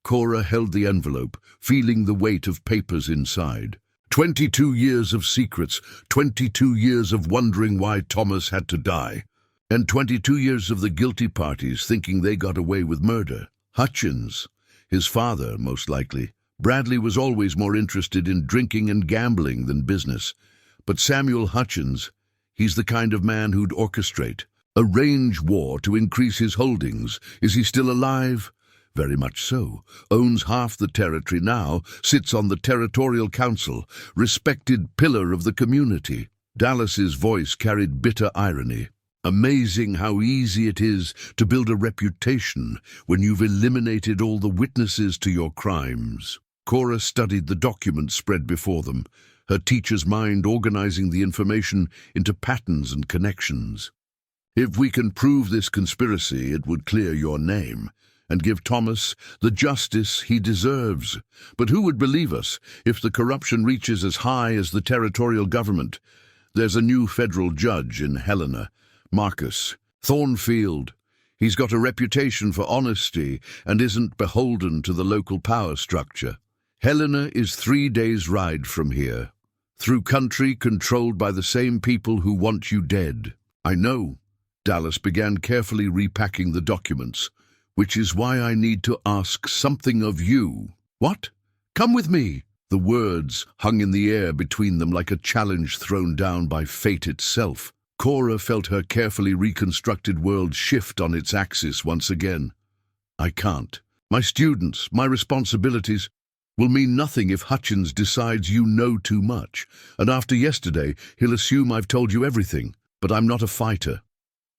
Cora held the envelope, feeling the weight of papers inside. 22 years of secrets, 22 years of wondering why Thomas had to die, and 22 years of the guilty parties thinking they got away with murder. Hutchins, his father, most likely. Bradley was always more interested in drinking and gambling than business. But Samuel Hutchins, he's the kind of man who'd orchestrate a range war to increase his holdings. Is he still alive? Very much so. Owns half the territory now, sits on the territorial council, respected pillar of the community. Dallas's voice carried bitter irony. Amazing how easy it is to build a reputation when you've eliminated all the witnesses to your crimes. Cora studied the documents spread before them, her teacher's mind organizing the information into patterns and connections. If we can prove this conspiracy, it would clear your name and give Thomas the justice he deserves. But who would believe us if the corruption reaches as high as the territorial government? There's a new federal judge in Helena, Marcus Thornfield. He's got a reputation for honesty and isn't beholden to the local power structure. Helena is 3 days' ride from here, through country controlled by the same people who want you dead. I know. Dallas began carefully repacking the documents. which is why I need to ask something of you. What? Come with me. The words hung in the air between them like a challenge thrown down by fate itself. Cora felt her carefully reconstructed world shift on its axis once again. I can't. My students, my responsibilities, will mean nothing if Hutchins decides you know too much, and after yesterday he'll assume I've told you everything. But I'm not a fighter.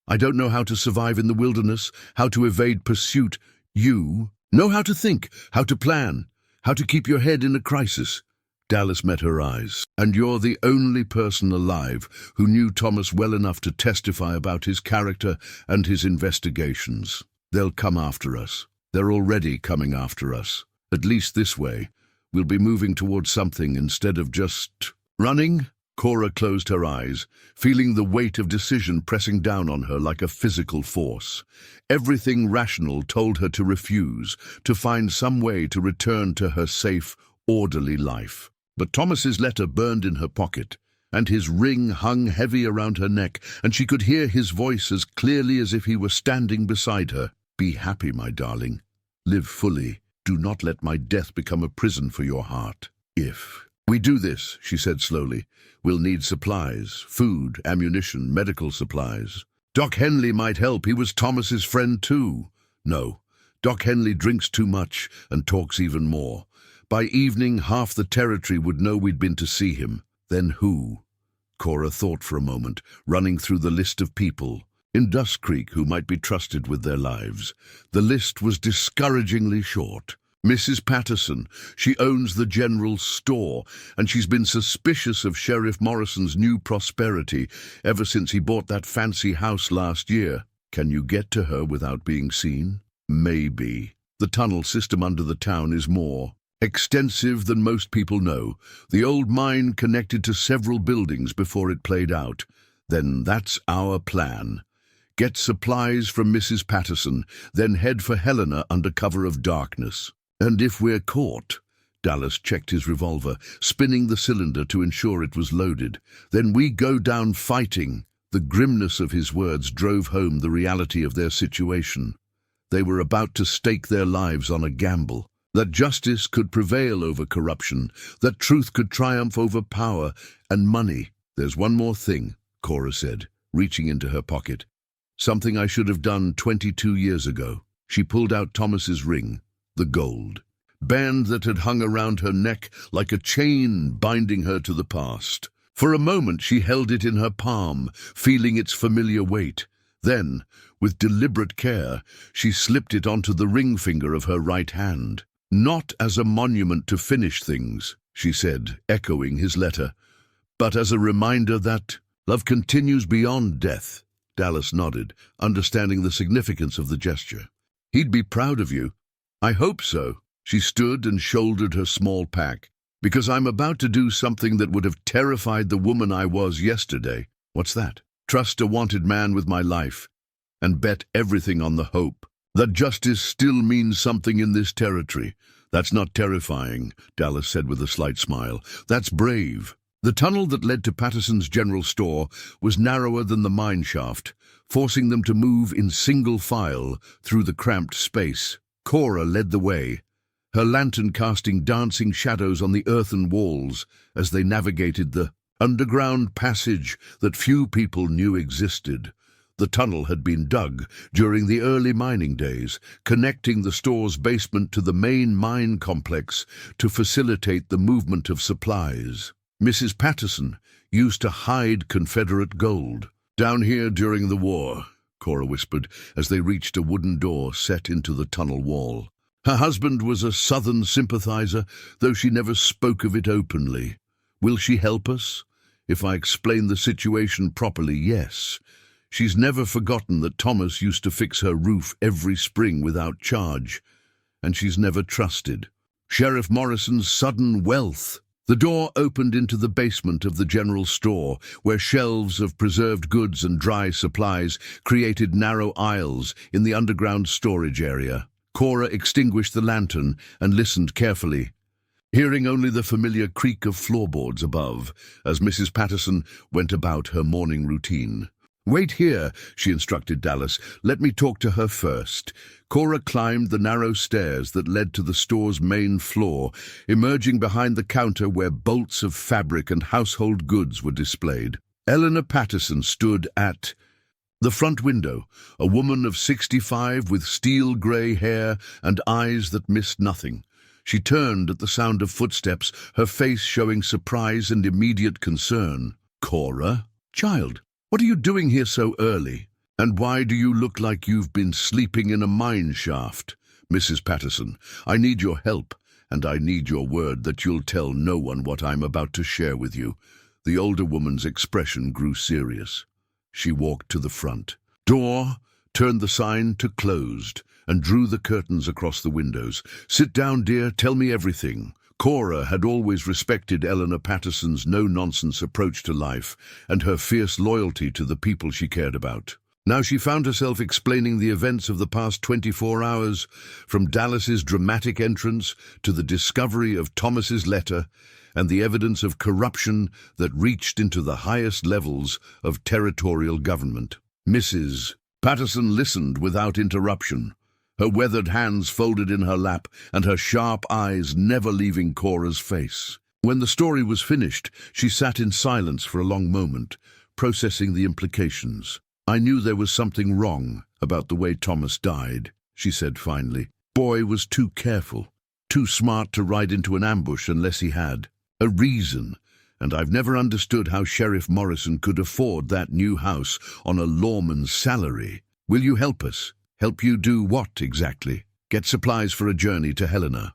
I don't know how to survive in the wilderness, how to evade pursuit. You know how to think, how to plan, how to keep your head in a crisis. Dallas met her eyes. And you're the only person alive who knew Thomas well enough to testify about his character and his investigations. They'll come after us. They're already coming after us. At least this way, we'll be moving towards something instead of just running. Cora closed her eyes, feeling the weight of decision pressing down on her like a physical force. Everything rational told her to refuse, to find some way to return to her safe, orderly life. But Thomas's letter burned in her pocket, and his ring hung heavy around her neck, and she could hear his voice as clearly as if he were standing beside her. Be happy, my darling. Live fully. Do not let my death become a prison for your heart. If we do this, she said slowly, we'll need supplies, food, ammunition, medical supplies. Doc Henley might help. He was Thomas's friend too. No, Doc Henley drinks too much and talks even more. By evening, half the territory would know we'd been to see him. Then who? Cora thought for a moment, running through the list of people in Dustcreek who might be trusted with their lives. The list was discouragingly short. Mrs. Patterson, she owns the general store, and she's been suspicious of Sheriff Morrison's new prosperity ever since he bought that fancy house last year. Can you get to her without being seen? Maybe. The tunnel system under the town is more extensive than most people know. The old mine connected to several buildings before it played out. Then that's our plan. Get supplies from Mrs. Patterson, then head for Helena under cover of darkness. And if we're caught, Dallas checked his revolver, spinning the cylinder to ensure it was loaded, then we go down fighting. The grimness of his words drove home the reality of their situation. They were about to stake their lives on a gamble. That justice could prevail over corruption, that truth could triumph over power and money. There's one more thing, Cora said, reaching into her pocket. Something I should have done 22 years ago. She pulled out Thomas's ring, the gold band that had hung around her neck like a chain binding her to the past. For a moment she held it in her palm, feeling its familiar weight. Then, with deliberate care, she slipped it onto the ring finger of her right hand. Not as a monument to finish things, she said, echoing his letter, but as a reminder that love continues beyond death. Dallas nodded, understanding the significance of the gesture. He'd be proud of you. I hope so. She stood and shouldered her small pack. Because I'm about to do something that would have terrified the woman I was yesterday. What's that? Trust a wanted man with my life, and bet everything on the hope that justice still means something in this territory. That's not terrifying, Dallas said with a slight smile. That's brave. The tunnel that led to Patterson's general store was narrower than the mine shaft, forcing them to move in single file through the cramped space. Cora led the way, her lantern casting dancing shadows on the earthen walls as they navigated the underground passage that few people knew existed. The tunnel had been dug during the early mining days, connecting the store's basement to the main mine complex to facilitate the movement of supplies. Mrs. Patterson used to hide Confederate gold. Down here during the war, Cora whispered as they reached a wooden door set into the tunnel wall. Her husband was a Southern sympathizer, though she never spoke of it openly. Will she help us? If I explain the situation properly, yes. She's never forgotten that Thomas used to fix her roof every spring without charge, and she's never trusted Sheriff Morrison's sudden wealth. The door opened into the basement of the general store, where shelves of preserved goods and dry supplies created narrow aisles in the underground storage area. Cora extinguished the lantern and listened carefully, hearing only the familiar creak of floorboards above as Mrs. Patterson went about her morning routine. "Wait here," she instructed Dallas. "Let me talk to her first." Cora climbed the narrow stairs that led to the store's main floor, emerging behind the counter where bolts of fabric and household goods were displayed. Eleanor Patterson stood at the front window, a woman of 65 with steel-grey hair and eyes that missed nothing. She turned at the sound of footsteps, her face showing surprise and immediate concern. "Cora? Child, what are you doing here so early? And why do you look like you've been sleeping in a mine shaft?" "Mrs. Patterson, I need your help, and I need your word that you'll tell no one what I'm about to share with you." The older woman's expression grew serious. She walked to the front door, turned the sign to closed, and drew the curtains across the windows. "Sit down, dear. Tell me everything." Cora had always respected Eleanor Patterson's no-nonsense approach to life and her fierce loyalty to the people she cared about. Now she found herself explaining the events of the past 24 hours, from Dallas's dramatic entrance to the discovery of Thomas's letter and the evidence of corruption that reached into the highest levels of territorial government. Mrs. Patterson listened without interruption, her weathered hands folded in her lap and her sharp eyes never leaving Cora's face. When the story was finished, she sat in silence for a long moment, processing the implications. "I knew there was something wrong about the way Thomas died," she said finally. "Boy was too careful, too smart to ride into an ambush unless he had a reason, and I've never understood how Sheriff Morrison could afford that new house on a lawman's salary. Will you help us?" "Help you do what exactly?" "Get supplies for a journey to Helena.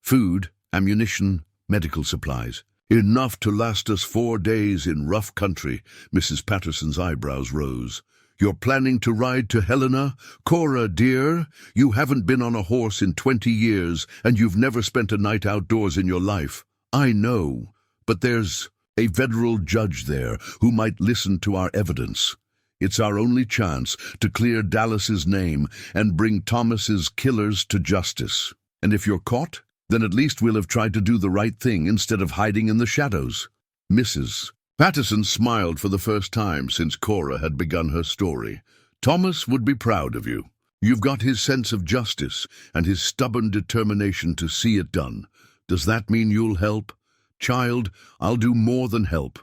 Food, ammunition, medical supplies. Enough to last us 4 days in rough country." Mrs. Patterson's eyebrows rose. "You're planning to ride to Helena? Cora, dear, you haven't been on a horse in 20 years, and you've never spent a night outdoors in your life." "I know, but there's a federal judge there who might listen to our evidence. It's our only chance to clear Dallas's name and bring Thomas's killers to justice. And if you're caught, then at least we'll have tried to do the right thing instead of hiding in the shadows." Mrs. Patterson smiled for the first time since Cora had begun her story. "Thomas would be proud of you. You've got his sense of justice and his stubborn determination to see it done. Does that mean you'll help?" "Child, I'll do more than help.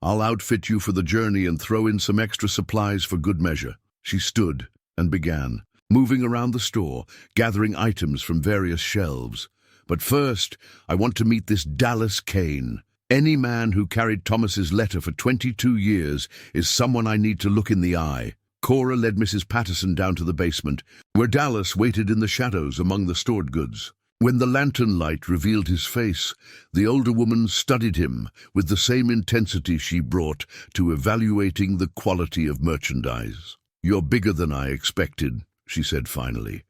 I'll outfit you for the journey and throw in some extra supplies for good measure." She stood and began, moving around the store, gathering items from various shelves. "But first, I want to meet this Dallas Kane. Any man who carried Thomas's letter for 22 years is someone I need to look in the eye." Cora led Mrs. Patterson down to the basement, where Dallas waited in the shadows among the stored goods. When the lantern light revealed his face, the older woman studied him with the same intensity she brought to evaluating the quality of merchandise. "You're bigger than I expected," she said finally.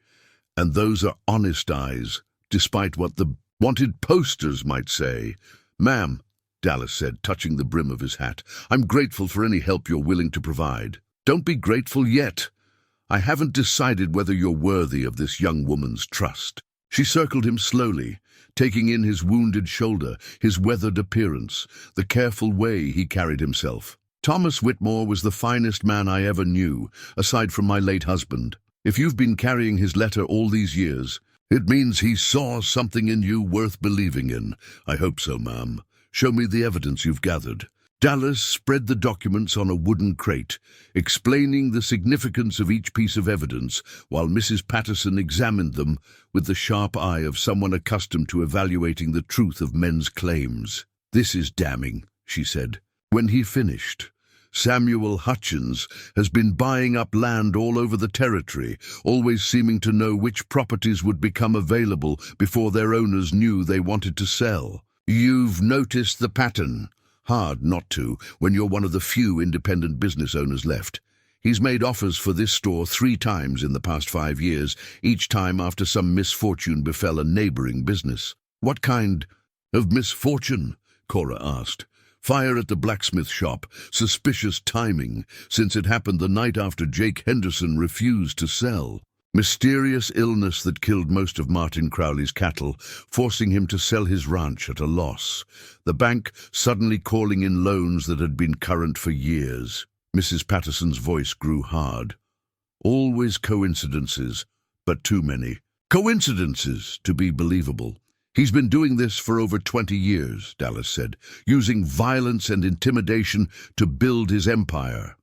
"And those are honest eyes, despite what the wanted posters might say." "Ma'am," Dallas said, touching the brim of his hat, "I'm grateful for any help you're willing to provide." "Don't be grateful yet. I haven't decided whether you're worthy of this young woman's trust." She circled him slowly, taking in his wounded shoulder, his weathered appearance, the careful way he carried himself. "Thomas Whitmore was the finest man I ever knew, aside from my late husband. If you've been carrying his letter all these years, it means he saw something in you worth believing in." "I hope so, ma'am. Show me the evidence you've gathered." Dallas spread the documents on a wooden crate, explaining the significance of each piece of evidence, while Mrs. Patterson examined them with the sharp eye of someone accustomed to evaluating the truth of men's claims. "This is damning," she said. When he finished, "Samuel Hutchins has been buying up land all over the territory, always seeming to know which properties would become available before their owners knew they wanted to sell. You've noticed the pattern. Hard not to, when you're one of the few independent business owners left. He's made offers for this store 3 times in the past 5 years, each time after some misfortune befell a neighboring business." "What kind of misfortune?" Cora asked. "Fire at the blacksmith shop, suspicious timing, since it happened the night after Jake Henderson refused to sell. Mysterious illness that killed most of Martin Crowley's cattle, forcing him to sell his ranch at a loss. The bank suddenly calling in loans that had been current for years." Mrs. Patterson's voice grew hard. Always coincidences, but too many. Coincidences to be believable. He's been doing this for over 20 years, Dallas said, using violence and intimidation to build his empire.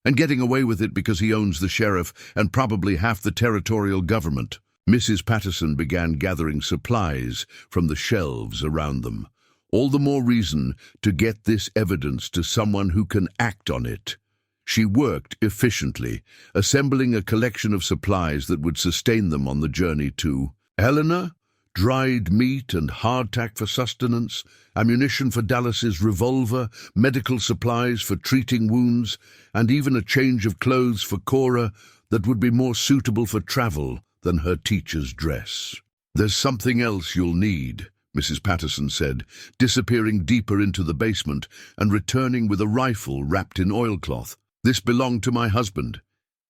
And getting away with it because he owns the sheriff and probably half the territorial government. Mrs. Patterson began gathering supplies from the shelves around them. All the more reason to get this evidence to someone who can act on it. She worked efficiently, assembling a collection of supplies that would sustain them on the journey to Helena, dried meat and hardtack for sustenance, ammunition for Dallas's revolver, medical supplies for treating wounds, and even a change of clothes for Cora that would be more suitable for travel than her teacher's dress. "There's something else you'll need," Mrs. Patterson said, disappearing deeper into the basement and returning with a rifle wrapped in oilcloth. "This belonged to my husband.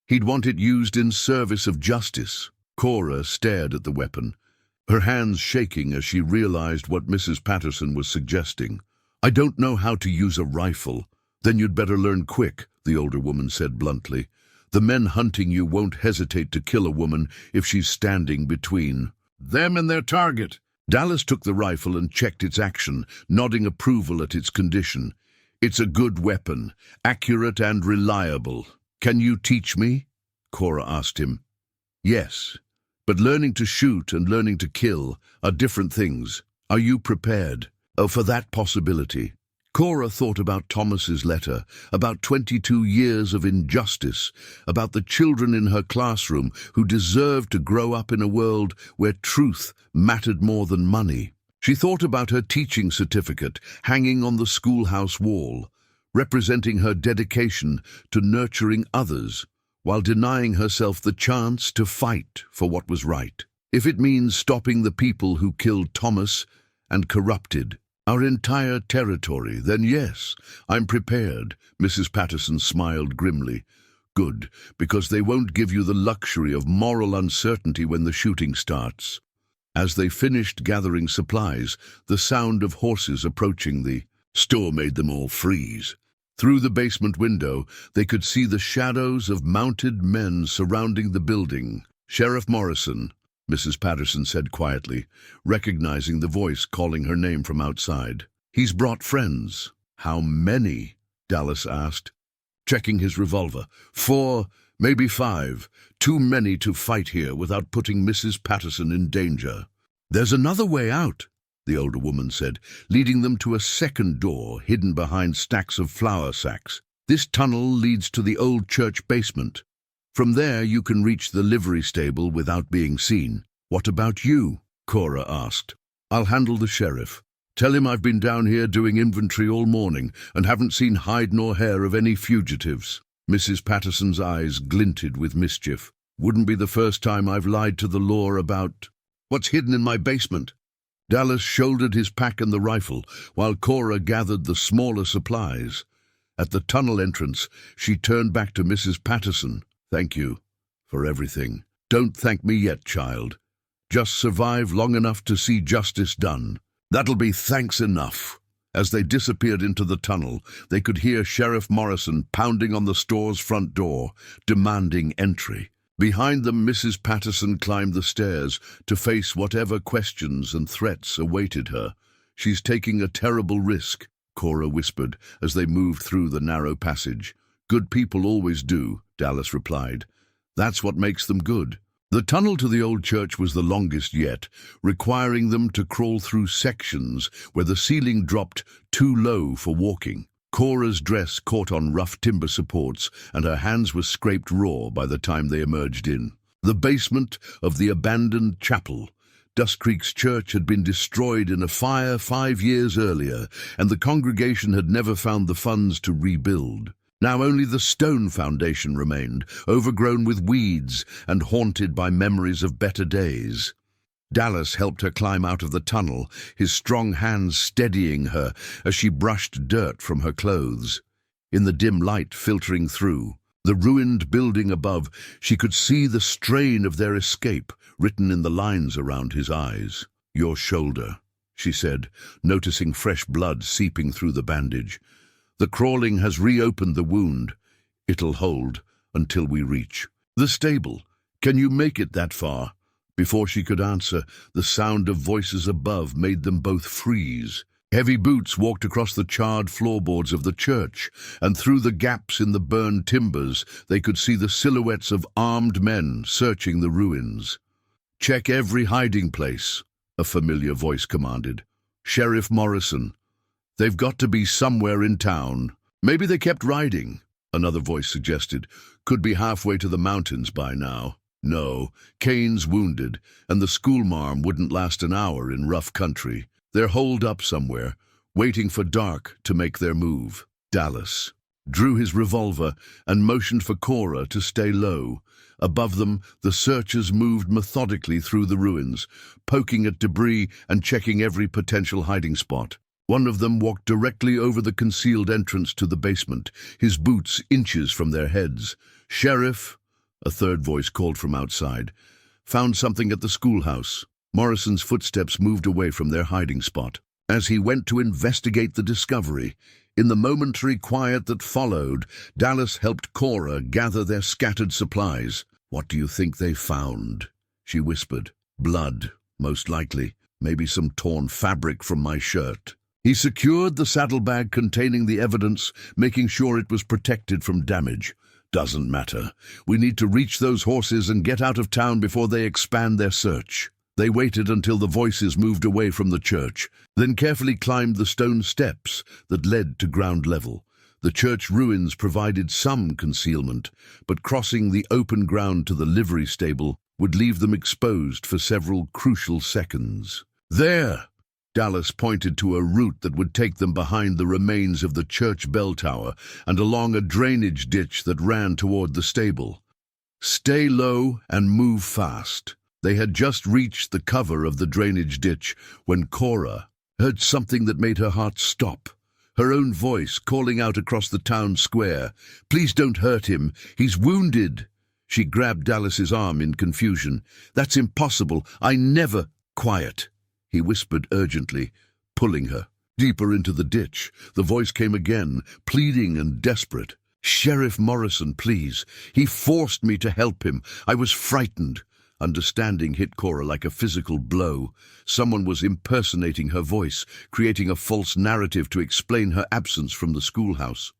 He'd want it used in service of justice." Cora stared at the weapon, her hands shaking as she realized what Mrs. Patterson was suggesting. "I don't know how to use a rifle." "Then you'd better learn quick," the older woman said bluntly. "The men hunting you won't hesitate to kill a woman if she's standing between them and their target." Dallas took the rifle and checked its action, nodding approval at its condition. "It's a good weapon, accurate and reliable. Can you teach me?" Cora asked him. "Yes, but learning to shoot and learning to kill are different things. Are you prepared for that possibility?" Cora thought about Thomas's letter, about 22 years of injustice, about the children in her classroom who deserved to grow up in a world where truth mattered more than money. She thought about her teaching certificate hanging on the schoolhouse wall, representing her dedication to nurturing others while denying herself the chance to fight for what was right. If it means stopping the people who killed Thomas and corrupted our entire territory, then yes, I'm prepared, Mrs. Patterson smiled grimly. "Good, because they won't give you the luxury of moral uncertainty when the shooting starts." As they finished gathering supplies, the sound of horses approaching the store made them all freeze. Through the basement window, they could see the shadows of mounted men surrounding the building. "Sheriff Morrison," Mrs. Patterson said quietly, recognizing the voice calling her name from outside. "He's brought friends." "How many?" Dallas asked, checking his revolver. "4, maybe 5. Too many to fight here without putting Mrs. Patterson in danger." "There's another way out," the older woman said, leading them to a second door hidden behind stacks of flour sacks. "This tunnel leads to the old church basement. From there you can reach the livery stable without being seen." "What about you?" Cora asked. "I'll handle the sheriff. Tell him I've been down here doing inventory all morning and haven't seen hide nor hair of any fugitives." Mrs. Patterson's eyes glinted with mischief. "Wouldn't be the first time I've lied to the law about what's hidden in my basement." Dallas shouldered his pack and the rifle, while Cora gathered the smaller supplies. At the tunnel entrance, she turned back to Mrs. Patterson. "Thank you for everything. Don't thank me yet, child. Just survive long enough to see justice done. That'll be thanks enough." As they disappeared into the tunnel, they could hear Sheriff Morrison pounding on the store's front door, demanding entry. Behind them, Mrs. Patterson climbed the stairs to face whatever questions and threats awaited her. "She's taking a terrible risk," Cora whispered as they moved through the narrow passage. "Good people always do," Dallas replied. "That's what makes them good." The tunnel to the old church was the longest yet, requiring them to crawl through sections where the ceiling dropped too low for walking. Cora's dress caught on rough timber supports, and her hands were scraped raw by the time they emerged in. The basement of the abandoned chapel. Dustcreek's church had been destroyed in a fire 5 years earlier, and the congregation had never found the funds to rebuild. Now only the stone foundation remained, overgrown with weeds and haunted by memories of better days. Dallas helped her climb out of the tunnel, his strong hands steadying her as she brushed dirt from her clothes. In the dim light filtering through the ruined building above, she could see the strain of their escape written in the lines around his eyes. "Your shoulder," she said, noticing fresh blood seeping through the bandage. "The crawling has reopened the wound. It'll hold until we reach the stable. Can you make it that far? Before she could answer, the sound of voices above made them both freeze. Heavy boots walked across the charred floorboards of the church, and through the gaps in the burned timbers they could see the silhouettes of armed men searching the ruins. "Check every hiding place," a familiar voice commanded. "Sheriff Morrison. They've got to be somewhere in town." "Maybe they kept riding," another voice suggested. "Could be halfway to the mountains by now." "No, Kane's wounded, and the schoolmarm wouldn't last an hour in rough country. They're holed up somewhere, waiting for dark to make their move." Dallas drew his revolver and motioned for Cora to stay low. Above them, the searchers moved methodically through the ruins, poking at debris and checking every potential hiding spot. One of them walked directly over the concealed entrance to the basement, his boots inches from their heads. "Sheriff," a third voice called from outside, "found something at the schoolhouse." Morrison's footsteps moved away from their hiding spot. As he went to investigate the discovery, in the momentary quiet that followed, Dallas helped Cora gather their scattered supplies. "What do you think they found?" she whispered. "Blood, most likely. Maybe some torn fabric from my shirt." He secured the saddlebag containing the evidence, making sure it was protected from damage. "Doesn't matter. We need to reach those horses and get out of town before they expand their search." They waited until the voices moved away from the church, then carefully climbed the stone steps that led to ground level. The church ruins provided some concealment, but crossing the open ground to the livery stable would leave them exposed for several crucial seconds. "There!" Dallas pointed to a route that would take them behind the remains of the church bell tower and along a drainage ditch that ran toward the stable. "Stay low and move fast." They had just reached the cover of the drainage ditch when Cora heard something that made her heart stop. Her own voice calling out across the town square, "Please don't hurt him. He's wounded." She grabbed Dallas's arm in confusion. "That's impossible. I never—" "Quiet," he whispered urgently, pulling her deeper into the ditch. The voice came again, pleading and desperate. "Sheriff Morrison, please. He forced me to help him. I was frightened." Understanding hit Cora like a physical blow. Someone was impersonating her voice, creating a false narrative to explain her absence from the schoolhouse.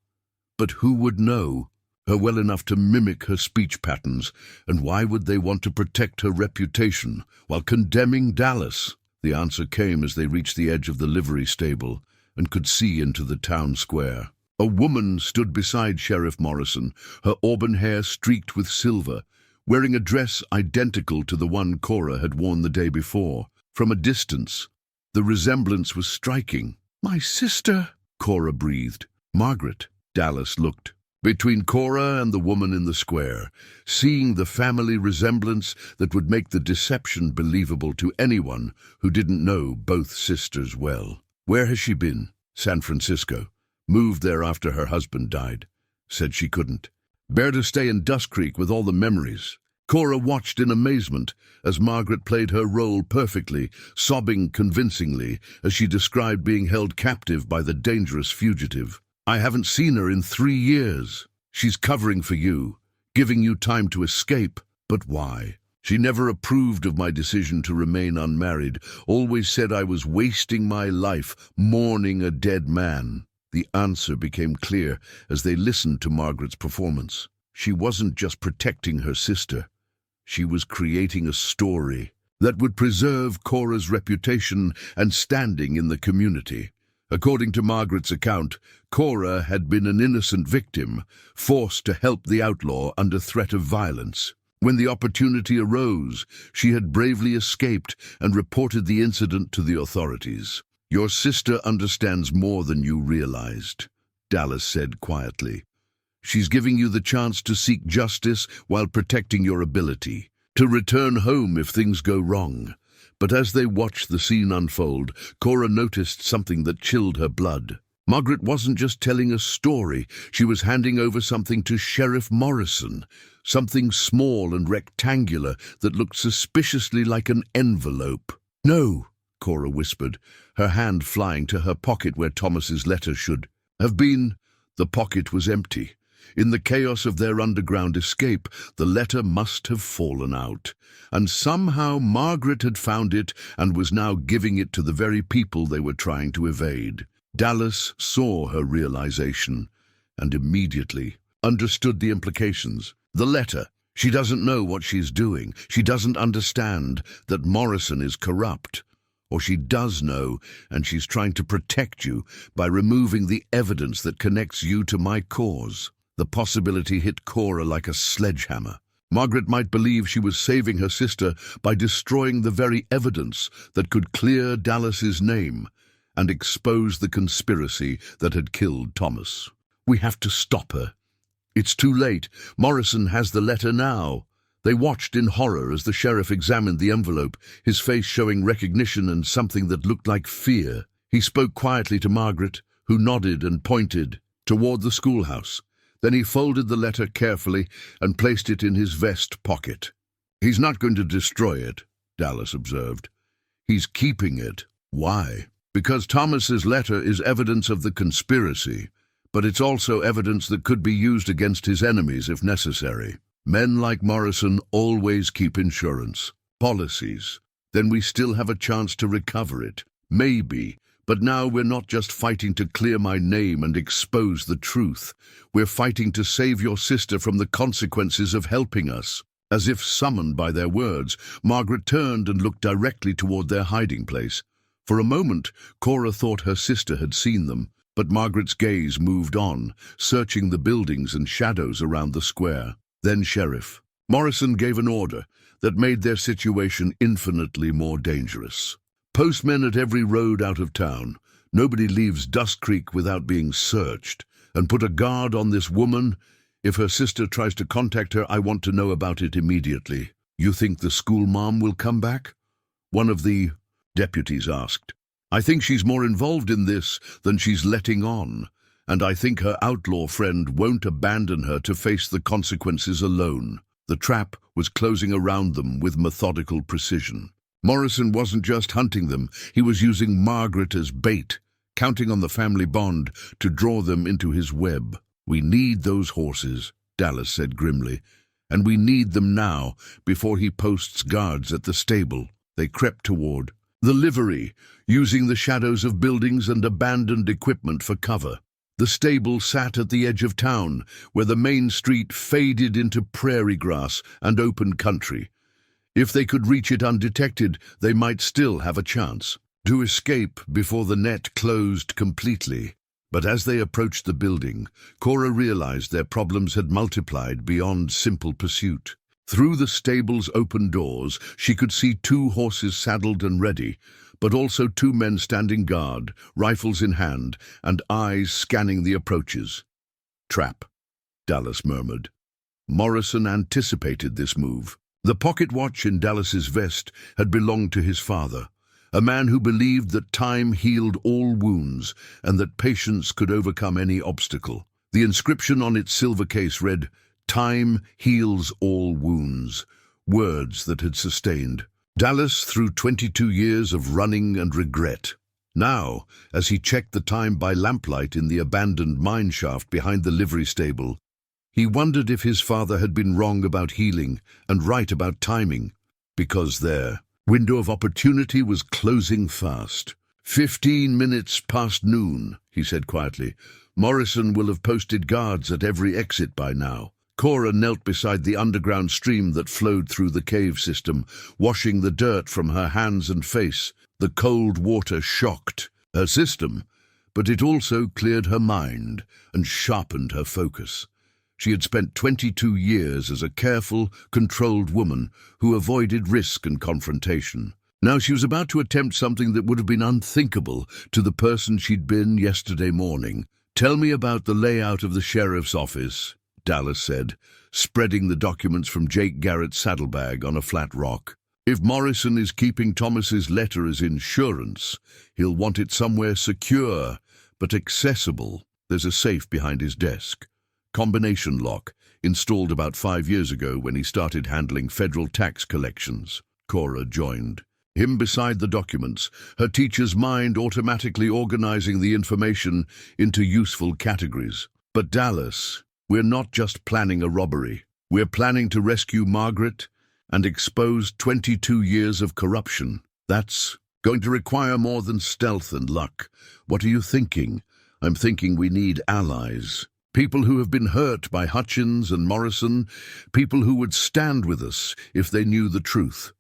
But who would know her well enough to mimic her speech patterns, and why would they want to protect her reputation while condemning Dallas? The answer came as they reached the edge of the livery stable and could see into the town square. A woman stood beside Sheriff Morrison, her auburn hair streaked with silver, wearing a dress identical to the one Cora had worn the day before. From a distance, the resemblance was striking. "My sister," Cora breathed. "Margaret." Dallas looked between Cora and the woman in the square, seeing the family resemblance that would make the deception believable to anyone who didn't know both sisters well. "Where has she been?" "San Francisco. Moved there after her husband died. Said she couldn't bear to stay in Dustcreek with all the memories." Cora watched in amazement as Margaret played her role perfectly, sobbing convincingly as she described being held captive by the dangerous fugitive. "I haven't seen her in 3 years. She's covering for you, giving you time to escape. But why? She never approved of my decision to remain unmarried, always said I was wasting my life, mourning a dead man." The answer became clear as they listened to Margaret's performance. She wasn't just protecting her sister. She was creating a story that would preserve Cora's reputation and standing in the community. According to Margaret's account, Cora had been an innocent victim, forced to help the outlaw under threat of violence. When the opportunity arose, she had bravely escaped and reported the incident to the authorities. "Your sister understands more than you realized," Dallas said quietly. "She's giving you the chance to seek justice while protecting your ability to return home if things go wrong." But as they watched the scene unfold, Cora noticed something that chilled her blood. Margaret wasn't just telling a story, she was handing over something to Sheriff Morrison, something small and rectangular that looked suspiciously like an envelope. "No," Cora whispered, her hand flying to her pocket where Thomas's letter should have been. The pocket was empty. In the chaos of their underground escape, the letter must have fallen out. And somehow Margaret had found it and was now giving it to the very people they were trying to evade. Dallas saw her realization and immediately understood the implications. The letter. She doesn't know what she's doing. She doesn't understand that Morrison is corrupt. Or she does know, and she's trying to protect you by removing the evidence that connects you to my cause. The possibility hit Cora like a sledgehammer. Margaret might believe she was saving her sister by destroying the very evidence that could clear Dallas's name and expose the conspiracy that had killed Thomas. We have to stop her. It's too late. Morrison has the letter now. They watched in horror as the sheriff examined the envelope, his face showing recognition and something that looked like fear. He spoke quietly to Margaret, who nodded and pointed toward the schoolhouse. Then he folded the letter carefully and placed it in his vest pocket. "He's not going to destroy it," Dallas observed. "He's keeping it." "Why?" "Because Thomas's letter is evidence of the conspiracy, but it's also evidence that could be used against his enemies if necessary. Men like Morrison always keep insurance, policies. Then we still have a chance to recover it. Maybe. But now we're not just fighting to clear my name and expose the truth. We're fighting to save your sister from the consequences of helping us." As if summoned by their words, Margaret turned and looked directly toward their hiding place. For a moment, Cora thought her sister had seen them, but Margaret's gaze moved on, searching the buildings and shadows around the square. Then Sheriff Morrison gave an order that made their situation infinitely more dangerous. "Postmen at every road out of town. Nobody leaves Dustcreek without being searched. And put a guard on this woman. If her sister tries to contact her, I want to know about it immediately." "You think the school mom will come back?" one of the deputies asked. "I think she's more involved in this than she's letting on. And I think her outlaw friend won't abandon her to face the consequences alone." The trap was closing around them with methodical precision. Morrison wasn't just hunting them, he was using Margaret as bait, counting on the family bond to draw them into his web. "We need those horses," Dallas said grimly, "and we need them now, before he posts guards at the stable." They crept toward the livery, using the shadows of buildings and abandoned equipment for cover. The stable sat at the edge of town, where the main street faded into prairie grass and open country. If they could reach it undetected, they might still have a chance to escape before the net closed completely. But as they approached the building, Cora realized their problems had multiplied beyond simple pursuit. Through the stable's open doors, she could see 2 horses saddled and ready, but also 2 men standing guard, rifles in hand, and eyes scanning the approaches. "Trap," Dallas murmured. Morrison anticipated this move. The pocket watch in Dallas's vest had belonged to his father, a man who believed that time healed all wounds and that patience could overcome any obstacle. The inscription on its silver case read, "Time heals all wounds," words that had sustained Dallas through 22 years of running and regret. Now, as he checked the time by lamplight in the abandoned mine shaft behind the livery stable, he wondered if his father had been wrong about healing and right about timing, because their window of opportunity was closing fast. 15 minutes past noon, he said quietly. Morrison will have posted guards at every exit by now. Cora knelt beside the underground stream that flowed through the cave system, washing the dirt from her hands and face. The cold water shocked her system, but it also cleared her mind and sharpened her focus. She had spent 22 years as a careful, controlled woman who avoided risk and confrontation. Now she was about to attempt something that would have been unthinkable to the person she'd been yesterday morning. "Tell me about the layout of the sheriff's office," Dallas said, spreading the documents from Jake Garrett's saddlebag on a flat rock. "If Morrison is keeping Thomas's letter as insurance, he'll want it somewhere secure, but accessible. There's a safe behind his desk. Combination lock, installed about 5 years ago when he started handling federal tax collections." Cora joined him beside the documents, her teacher's mind automatically organizing the information into useful categories. But Dallas We're not just planning a robbery. We're planning to rescue Margaret and expose 22 years of corruption. That's going to require more than stealth and luck. What are you thinking? I'm thinking we need allies. People who have been hurt by Hutchins and Morrison. People who would stand with us if they knew the truth.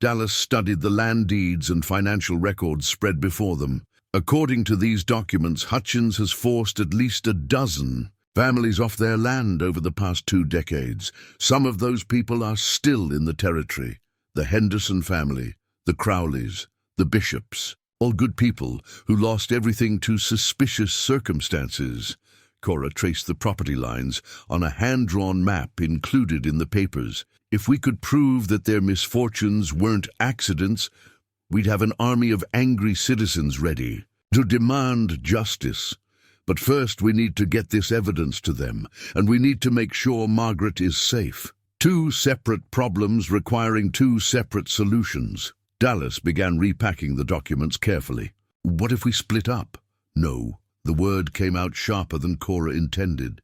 Dallas studied the land deeds and financial records spread before them. According to these documents, Hutchins has forced at least a dozen families off their land over the past 2 decades. Some of those people are still in the territory. The Henderson family, the Crowleys, the Bishops, all good people who lost everything to suspicious circumstances. Cora traced the property lines on a hand-drawn map included in the papers. If we could prove that their misfortunes weren't accidents, we'd have an army of angry citizens ready to demand justice. But first we need to get this evidence to them, and we need to make sure Margaret is safe. 2 separate problems requiring 2 separate solutions. Dallas began repacking the documents carefully. What if we split up? No. The word came out sharper than Cora intended.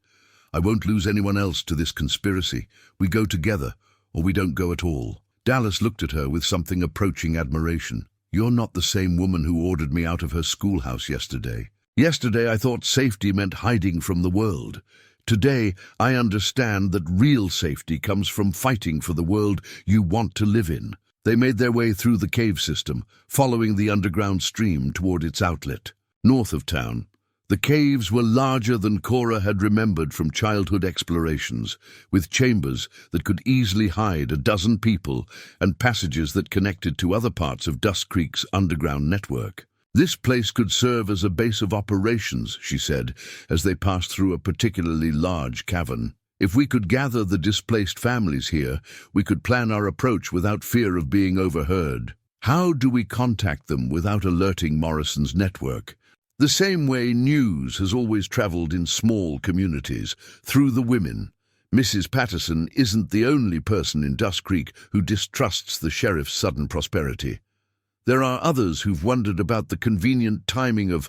I won't lose anyone else to this conspiracy. We go together, or we don't go at all. Dallas looked at her with something approaching admiration. You're not the same woman who ordered me out of her schoolhouse yesterday. Yesterday I thought safety meant hiding from the world. Today I understand that real safety comes from fighting for the world you want to live in. They made their way through the cave system, following the underground stream toward its outlet. North of town, the caves were larger than Cora had remembered from childhood explorations, with chambers that could easily hide a dozen people and passages that connected to other parts of Dustcreek's underground network. This place could serve as a base of operations, she said, as they passed through a particularly large cavern. If we could gather the displaced families here, we could plan our approach without fear of being overheard. How do we contact them without alerting Morrison's network? The same way news has always traveled in small communities, through the women. Mrs. Patterson isn't the only person in Dustcreek who distrusts the sheriff's sudden prosperity. There are others who've wondered about the convenient timing of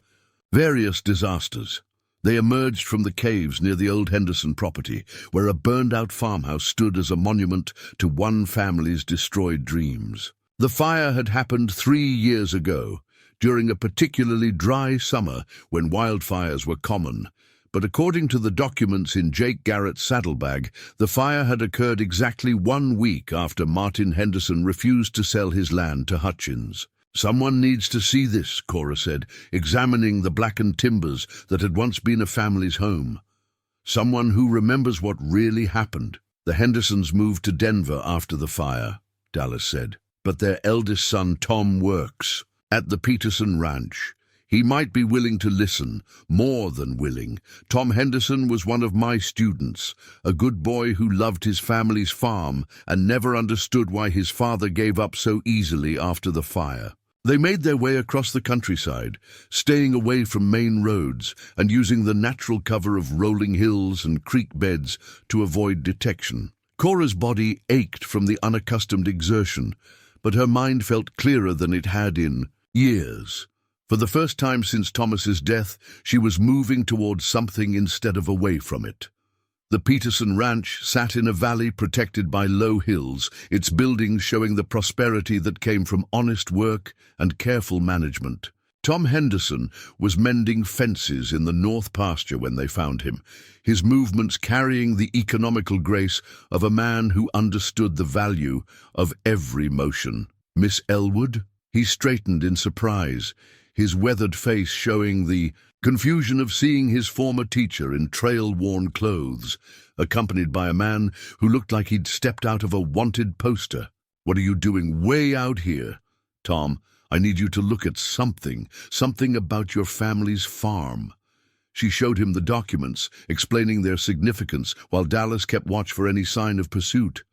various disasters. They emerged from the caves near the old Henderson property, where a burned-out farmhouse stood as a monument to one family's destroyed dreams. The fire had happened 3 years ago, during a particularly dry summer when wildfires were common. But according to the documents in Jake Garrett's saddlebag, the fire had occurred exactly 1 week after Martin Henderson refused to sell his land to Hutchins. Someone needs to see this, Cora said, examining the blackened timbers that had once been a family's home. Someone who remembers what really happened. The Hendersons moved to Denver after the fire, Dallas said. But their eldest son, Tom, works at the Peterson Ranch. He might be willing to listen, more than willing. Tom Henderson was one of my students, a good boy who loved his family's farm and never understood why his father gave up so easily after the fire. They made their way across the countryside, staying away from main roads and using the natural cover of rolling hills and creek beds to avoid detection. Cora's body ached from the unaccustomed exertion, but her mind felt clearer than it had in years. For the first time since Thomas's death, she was moving towards something instead of away from it. The Peterson Ranch sat in a valley protected by low hills, its buildings showing the prosperity that came from honest work and careful management. Tom Henderson was mending fences in the north pasture when they found him, his movements carrying the economical grace of a man who understood the value of every motion. Miss Elwood? He straightened in surprise, his weathered face showing the confusion of seeing his former teacher in trail-worn clothes, accompanied by a man who looked like he'd stepped out of a wanted poster. What are you doing way out here? Tom, I need you to look at something about your family's farm. She showed him the documents, explaining their significance, while Dallas kept watch for any sign of pursuit.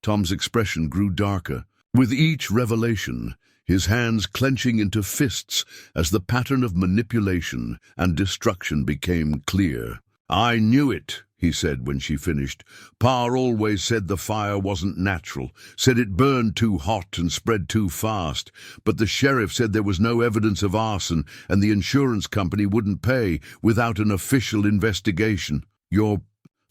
Tom's expression grew darker. With each revelation, his hands clenching into fists as the pattern of manipulation and destruction became clear. I knew it, he said when she finished. Pa always said the fire wasn't natural, said it burned too hot and spread too fast, but the sheriff said there was no evidence of arson and the insurance company wouldn't pay without an official investigation. Your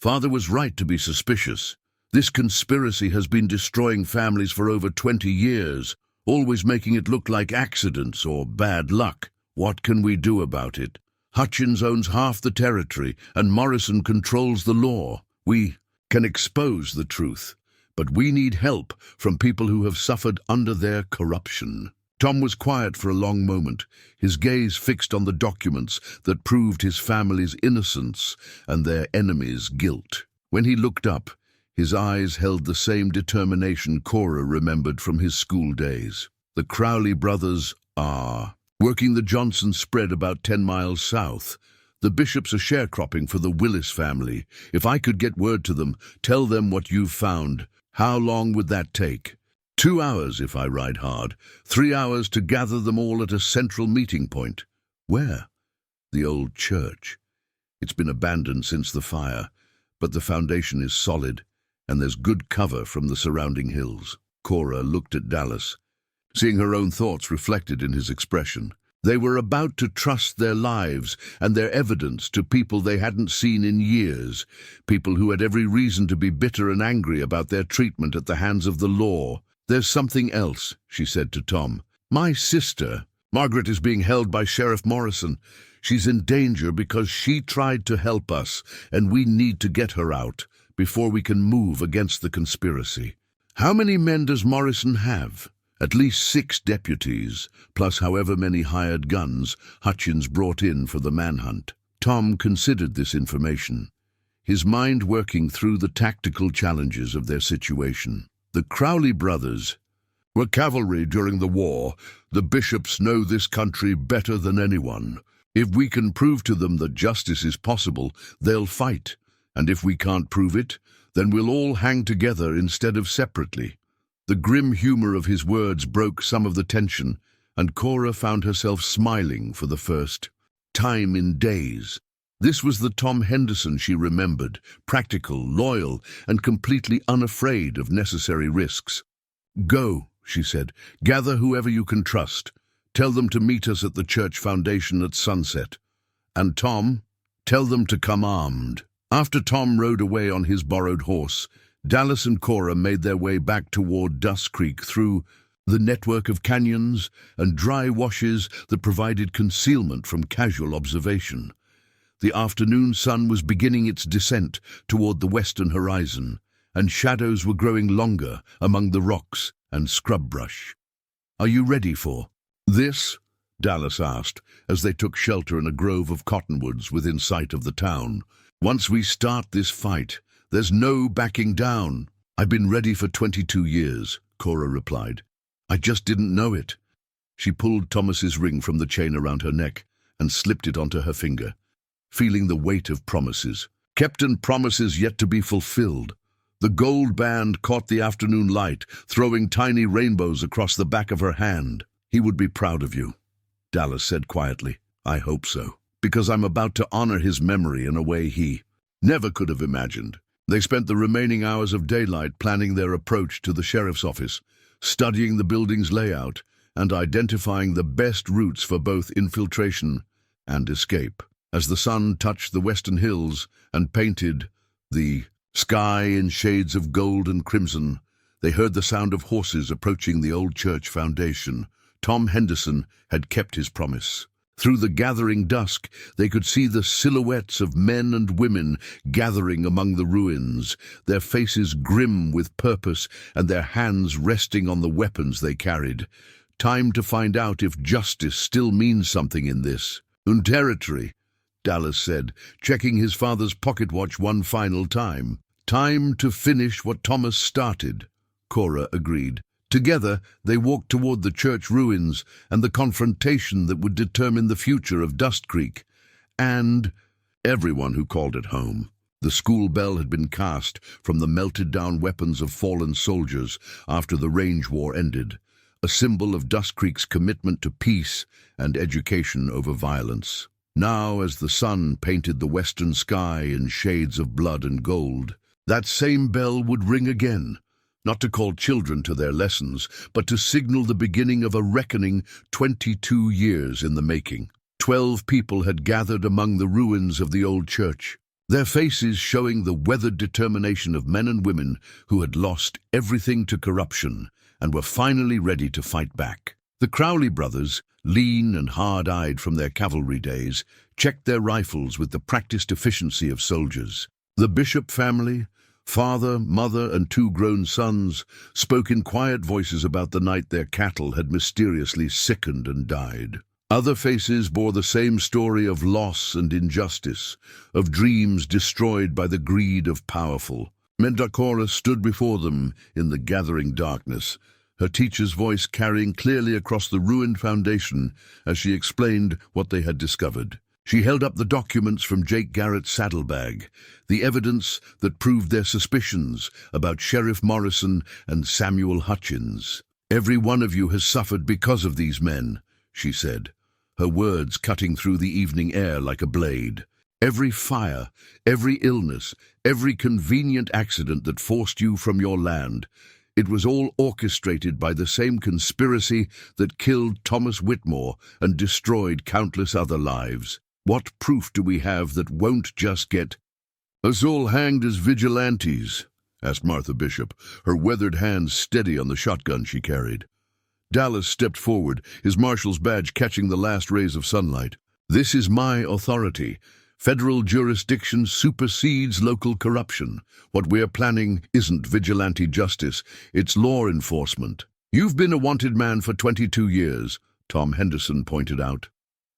Father was right to be suspicious. This conspiracy has been destroying families for over 20 years, always making it look like accidents or bad luck. What can we do about it? Hutchins owns half the territory, and Morrison controls the law. We can expose the truth, but we need help from people who have suffered under their corruption. Tom was quiet for a long moment, his gaze fixed on the documents that proved his family's innocence and their enemies' guilt. When he looked up, his eyes held the same determination Cora remembered from his school days. The Crowley brothers are working the Johnson spread about 10 miles south. The bishops are sharecropping for the Willis family. If I could get word to them, tell them what you've found. How long would that take? 2 hours if I ride hard. 3 hours to gather them all at a central meeting point. Where? The old church. It's been abandoned since the fire, but the foundation is solid, and there's good cover from the surrounding hills. Cora looked at Dallas, seeing her own thoughts reflected in his expression. They were about to trust their lives and their evidence to people they hadn't seen in years, people who had every reason to be bitter and angry about their treatment at the hands of the law. There's something else, she said to Tom. My sister, Margaret, is being held by Sheriff Morrison. She's in danger because she tried to help us, and we need to get her out before we can move against the conspiracy. How many men does Morrison have? At least 6 deputies, plus however many hired guns Hutchins brought in for the manhunt. Tom considered this information, his mind working through the tactical challenges of their situation. The Crowley brothers were cavalry during the war. The bishops know this country better than anyone. If we can prove to them that justice is possible, they'll fight. And if we can't prove it, then we'll all hang together instead of separately. The grim humor of his words broke some of the tension, and Cora found herself smiling for the first time in days. This was the Tom Henderson she remembered, practical, loyal, and completely unafraid of necessary risks. Go, she said, gather whoever you can trust. Tell them to meet us at the church foundation at sunset. And Tom, tell them to come armed. After Tom rode away on his borrowed horse, Dallas and Cora made their way back toward Dustcreek through the network of canyons and dry washes that provided concealment from casual observation. The afternoon sun was beginning its descent toward the western horizon, and shadows were growing longer among the rocks and scrub brush. Are you ready for this? Dallas asked, as they took shelter in a grove of cottonwoods within sight of the town. Once we start this fight, there's no backing down. I've been ready for 22 years, Cora replied. I just didn't know it. She pulled Thomas's ring from the chain around her neck and slipped it onto her finger, feeling the weight of promises. Kept and promises yet to be fulfilled. The gold band caught the afternoon light, throwing tiny rainbows across the back of her hand. He would be proud of you, Dallas said quietly. I hope so, because I'm about to honor his memory in a way he never could have imagined. They spent the remaining hours of daylight planning their approach to the sheriff's office, studying the building's layout, and identifying the best routes for both infiltration and escape. As the sun touched the western hills and painted the sky in shades of gold and crimson, they heard the sound of horses approaching the old church foundation. Tom Henderson had kept his promise. Through the gathering dusk, they could see the silhouettes of men and women gathering among the ruins, their faces grim with purpose and their hands resting on the weapons they carried. Time to find out if justice still means something in this territory, Dallas said, checking his father's pocket watch one final time. Time to finish what Thomas started, Cora agreed. Together, they walked toward the church ruins and the confrontation that would determine the future of Dustcreek, and everyone who called it home. The school bell had been cast from the melted-down weapons of fallen soldiers after the range war ended, a symbol of Dustcreek's commitment to peace and education over violence. Now, as the sun painted the western sky in shades of blood and gold, that same bell would ring again, not to call children to their lessons, but to signal the beginning of a reckoning 22 years in the making. 12 people had gathered among the ruins of the old church. their faces showing the weathered determination of men and women who had lost everything to corruption and were finally ready to fight back. The Crowley brothers, lean and hard-eyed from their cavalry days, checked their rifles with the practiced efficiency of soldiers. The Bishop family, father, mother, and 2 grown sons, spoke in quiet voices about the night their cattle had mysteriously sickened and died. Other faces bore the same story of loss and injustice, of dreams destroyed by the greed of powerful. Cora stood before them in the gathering darkness, her teacher's voice carrying clearly across the ruined foundation as she explained what they had discovered. She held up the documents from Jake Garrett's saddlebag, the evidence that proved their suspicions about Sheriff Morrison and Samuel Hutchins. "Every one of you has suffered because of these men," she said, her words cutting through the evening air like a blade. "Every fire, every illness, every convenient accident that forced you from your land, it was all orchestrated by the same conspiracy that killed Thomas Whitmore and destroyed countless other lives. What proof do we have that won't just get us all hanged as vigilantes?" asked Martha Bishop, her weathered hands steady on the shotgun she carried. Dallas stepped forward, his marshal's badge catching the last rays of sunlight. "This is my authority. Federal jurisdiction supersedes local corruption. What we're planning isn't vigilante justice, it's law enforcement." "You've been a wanted man for 22 years, Tom Henderson pointed out.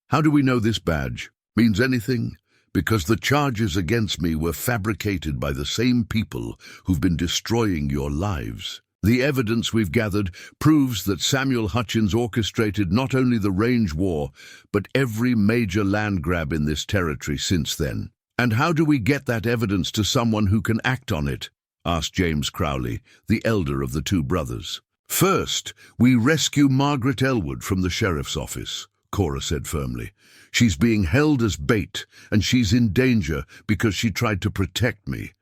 "How do we know this badge means anything? Because the charges against me were fabricated by the same people who've been destroying your lives. The evidence we've gathered proves that Samuel Hutchins orchestrated not only the Range War, but every major land grab in this territory since then." "And how do we get that evidence to someone who can act on it?" asked James Crowley, the elder of the 2 brothers. "First, we rescue Margaret Elwood from the sheriff's office," Cora said firmly. "She's being held as bait, and she's in danger because she tried to protect me.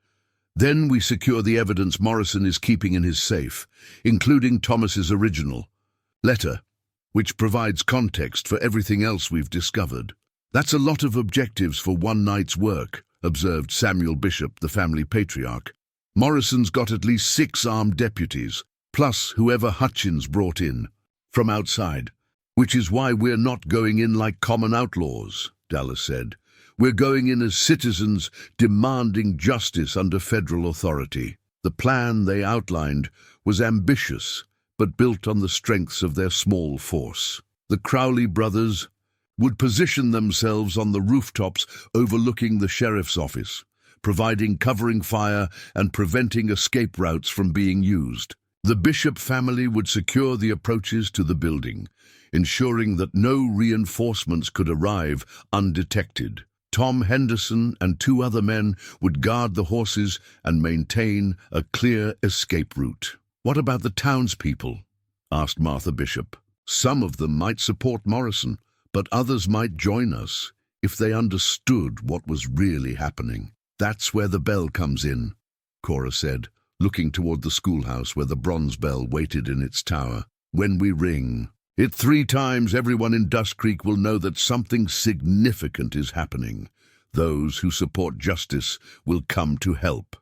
Then we secure the evidence Morrison is keeping in his safe, including Thomas's original letter, which provides context for everything else we've discovered." "That's a lot of objectives for one night's work," observed Samuel Bishop, the family patriarch. "Morrison's got at least 6 armed deputies, plus whoever Hutchins brought in from outside. Which is why we're not going in like common outlaws," Dallas said. "We're going in as citizens demanding justice under federal authority." The plan they outlined was ambitious, but built on the strengths of their small force. The Crowley brothers would position themselves on the rooftops overlooking the sheriff's office, providing covering fire and preventing escape routes from being used. The Bishop family would secure the approaches to the building, ensuring that no reinforcements could arrive undetected. Tom Henderson and 2 other men would guard the horses and maintain a clear escape route. "What about the townspeople?" asked Martha Bishop. "Some of them might support Morrison, but others might join us if they understood what was really happening." "That's where the bell comes in," Cora said, looking toward the schoolhouse where the bronze bell waited in its tower. "When we ring it 3 times, everyone in Dustcreek will know that something significant is happening. Those who support justice will come to help.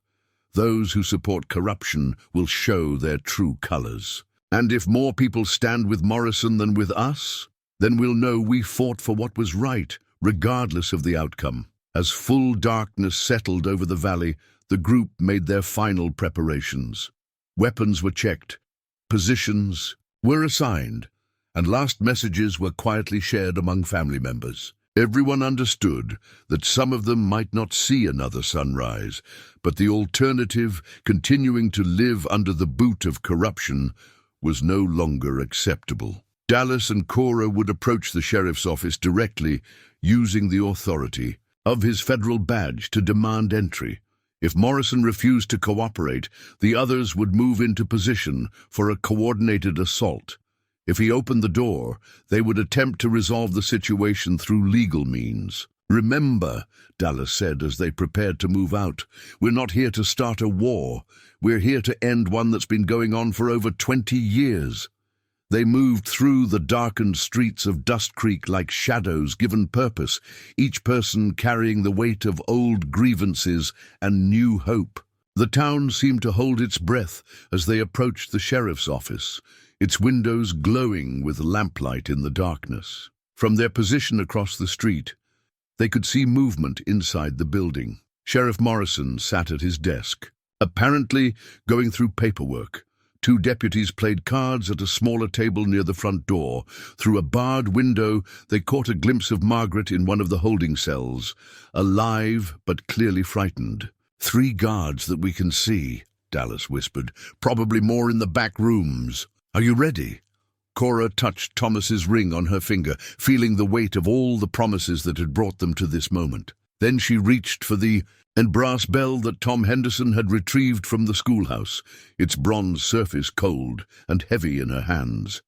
Those who support corruption will show their true colors. And if more people stand with Morrison than with us, then we'll know we fought for what was right, regardless of the outcome." As full darkness settled over the valley, the group made their final preparations. Weapons were checked, positions were assigned, and last messages were quietly shared among family members. Everyone understood that some of them might not see another sunrise, but the alternative, continuing to live under the boot of corruption, was no longer acceptable. Dallas and Cora would approach the sheriff's office directly, using the authority of his federal badge to demand entry. If Morrison refused to cooperate, the others would move into position for a coordinated assault. If he opened the door, they would attempt to resolve the situation through legal means. "Remember," Dallas said as they prepared to move out, "we're not here to start a war. We're here to end one that's been going on for over 20 years. They moved through the darkened streets of Dustcreek like shadows given purpose, each person carrying the weight of old grievances and new hope. The town seemed to hold its breath as they approached the sheriff's office, its windows glowing with lamplight in the darkness. From their position across the street, they could see movement inside the building. Sheriff Morrison sat at his desk, apparently going through paperwork. Two deputies played cards at a smaller table near the front door. Through a barred window, they caught a glimpse of Margaret in one of the holding cells, alive but clearly frightened. "3 guards that we can see," Dallas whispered. "Probably more in the back rooms. Are you ready?" Cora touched Thomas's ring on her finger, feeling the weight of all the promises that had brought them to this moment. Then she reached for the brass bell that Tom Henderson had retrieved from the schoolhouse, its bronze surface cold and heavy in her hands.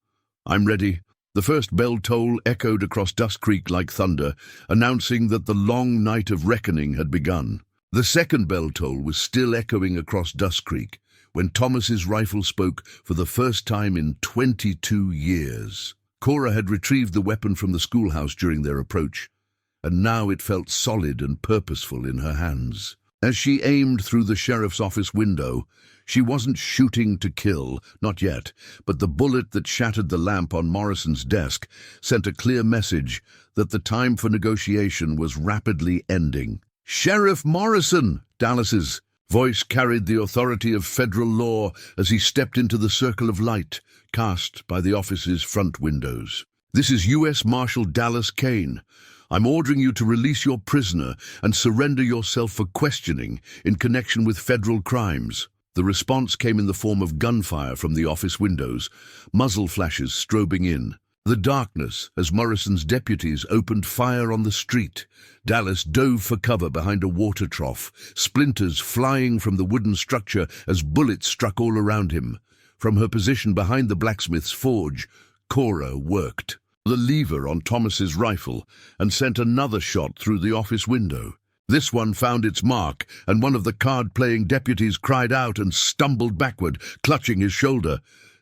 "I'm ready." The first bell toll echoed across Dustcreek like thunder, announcing that the long night of reckoning had begun. The second bell toll was still echoing across Dustcreek when Thomas's rifle spoke for the first time in 22 years. Cora had retrieved the weapon from the schoolhouse during their approach, and now it felt solid and purposeful in her hands. As she aimed through the sheriff's office window, she wasn't shooting to kill, not yet, but the bullet that shattered the lamp on Morrison's desk sent a clear message that the time for negotiation was rapidly ending. "Sheriff Morrison!" Dallas's voice carried the authority of federal law as he stepped into the circle of light cast by the office's front windows. "This is U.S. Marshal Dallas Kane. I'm ordering you to release your prisoner and surrender yourself for questioning in connection with federal crimes." The response came in the form of gunfire from the office windows, muzzle flashes strobing in. The darkness as Morrison's deputies opened fire on the street. Dallas dove for cover behind a water trough, splinters flying from the wooden structure as bullets struck all around him. From her position behind the blacksmith's forge, Cora worked the lever on Thomas's rifle and sent another shot through the office window. This one found its mark, and one of the card-playing deputies cried out and stumbled backward, clutching his shoulder.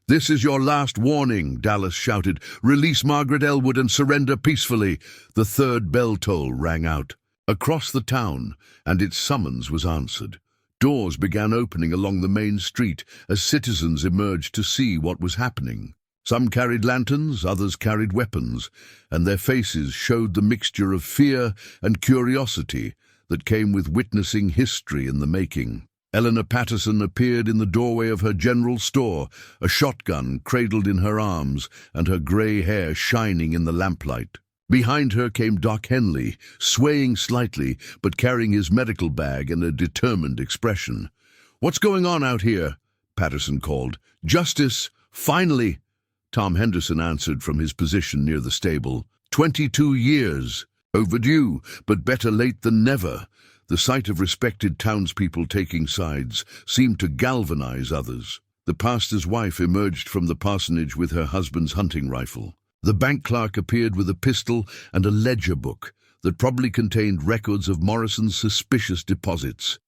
"This is your last warning," Dallas shouted. "Release Margaret Elwood and surrender peacefully." The third bell toll rang out across the town, and its summons was answered. Doors began opening along the main street as citizens emerged to see what was happening. Some carried lanterns, others carried weapons, and their faces showed the mixture of fear and curiosity that came with witnessing history in the making. Eleanor Patterson appeared in the doorway of her general store, a shotgun cradled in her arms and her grey hair shining in the lamplight. Behind her came Doc Henley, swaying slightly but carrying his medical bag and a determined expression. "What's going on out here?" Patterson called. "Justice, finally," Tom Henderson answered from his position near the stable. 22 years. Overdue, but better late than never." The sight of respected townspeople taking sides seemed to galvanize others. The pastor's wife emerged from the parsonage with her husband's hunting rifle. The bank clerk appeared with a pistol and a ledger book that probably contained records of Morrison's suspicious deposits.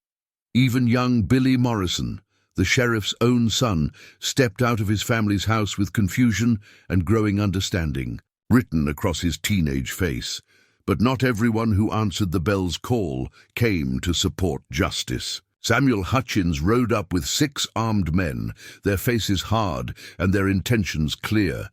Even young Billy Morrison, the sheriff's own son, stepped out of his family's house with confusion and growing understanding written across his teenage face. But not everyone who answered the bell's call came to support justice. Samuel Hutchins rode up with 6 armed men, their faces hard and their intentions clear.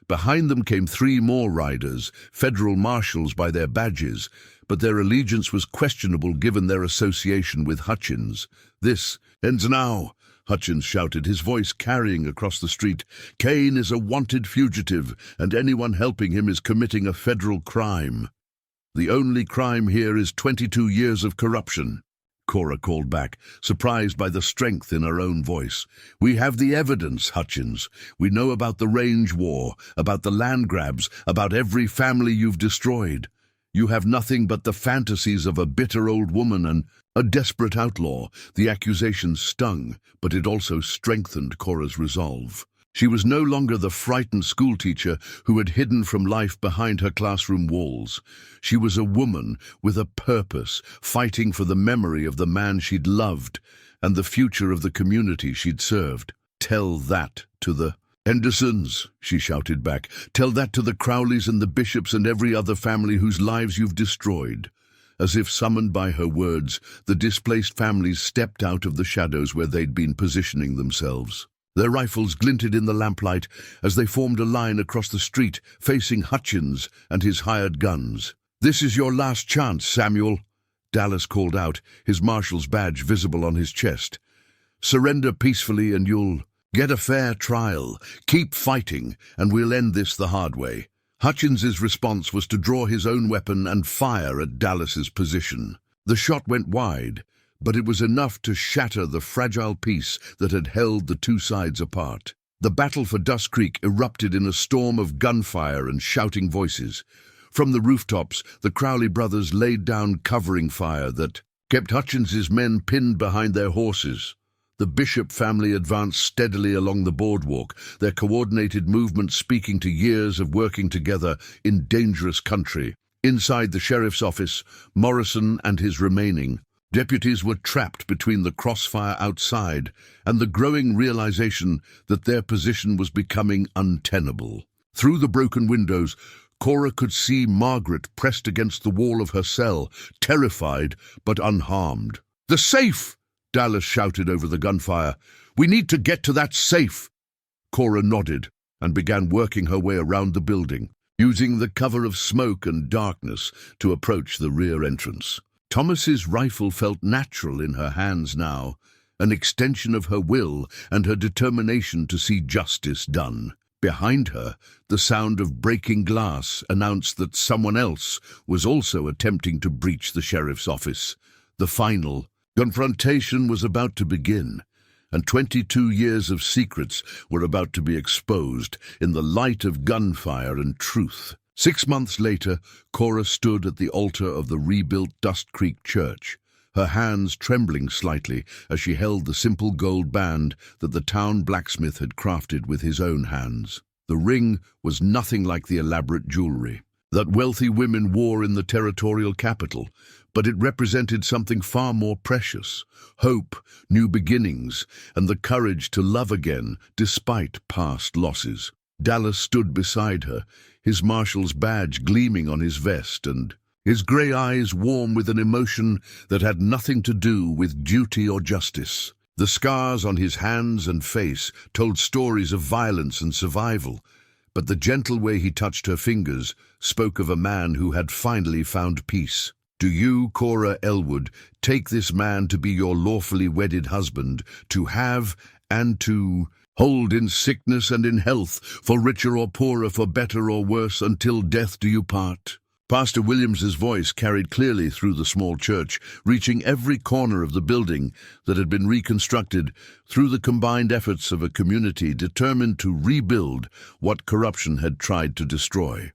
Behind them came 3 more riders, federal marshals by their badges, but their allegiance was questionable given their association with Hutchins. "This ends now," Hutchins shouted, his voice carrying across the street. "Kane is a wanted fugitive, and anyone helping him is committing a federal crime. The only crime here is 22 years of corruption." Cora called back, surprised by the strength in her own voice. "We have the evidence, Hutchins. We know about the range war, about the land grabs, about every family you've destroyed. You have nothing but the fantasies of a bitter old woman and a desperate outlaw." The accusation stung, but it also strengthened Cora's resolve. She was no longer the frightened schoolteacher who had hidden from life behind her classroom walls. She was a woman with a purpose, fighting for the memory of the man she'd loved and the future of the community she'd served. Tell that to the "Hendersons," she shouted back. "Tell that to the Crowleys and the Bishops and every other family whose lives you've destroyed." As if summoned by her words, the displaced families stepped out of the shadows where they'd been positioning themselves. Their rifles glinted in the lamplight as they formed a line across the street, facing Hutchins and his hired guns. "This is your last chance, Samuel," Dallas called out, his marshal's badge visible on his chest. "Surrender peacefully and you'll get a fair trial. Keep fighting, and we'll end this the hard way." Hutchins's response was to draw his own weapon and fire at Dallas's position. The shot went wide, but it was enough to shatter the fragile peace that had held the two sides apart. The battle for Dustcreek erupted in a storm of gunfire and shouting voices. From the rooftops, the Crowley brothers laid down covering fire that kept Hutchins's men pinned behind their horses. The Bishop family advanced steadily along the boardwalk, their coordinated movements speaking to years of working together in dangerous country. Inside the sheriff's office, Morrison and his remaining deputies were trapped between the crossfire outside and the growing realization that their position was becoming untenable. Through the broken windows, Cora could see Margaret pressed against the wall of her cell, terrified but unharmed. "The safe!" Dallas shouted over the gunfire. "We need to get to that safe!" Cora nodded and began working her way around the building, using the cover of smoke and darkness to approach the rear entrance. Thomas's rifle felt natural in her hands now, an extension of her will and her determination to see justice done. Behind her, the sound of breaking glass announced that someone else was also attempting to breach the sheriff's office. The final confrontation was about to begin, and 22 years of secrets were about to be exposed in the light of gunfire and truth. 6 months later, Cora stood at the altar of the rebuilt Dustcreek church, her hands trembling slightly as she held the simple gold band that the town blacksmith had crafted with his own hands. The ring was nothing like the elaborate jewelry that wealthy women wore in the territorial capital, but it represented something far more precious: hope, new beginnings, and the courage to love again despite past losses. Dallas stood beside her, his marshal's badge gleaming on his vest and his grey eyes warm with an emotion that had nothing to do with duty or justice. The scars on his hands and face told stories of violence and survival, but the gentle way he touched her fingers spoke of a man who had finally found peace. "Do you, Cora Elwood, take this man to be your lawfully wedded husband, to have and to hold in sickness and in health, for richer or poorer, for better or worse, until death do you part?" Pastor Williams's voice carried clearly through the small church, reaching every corner of the building that had been reconstructed through the combined efforts of a community determined to rebuild what corruption had tried to destroy.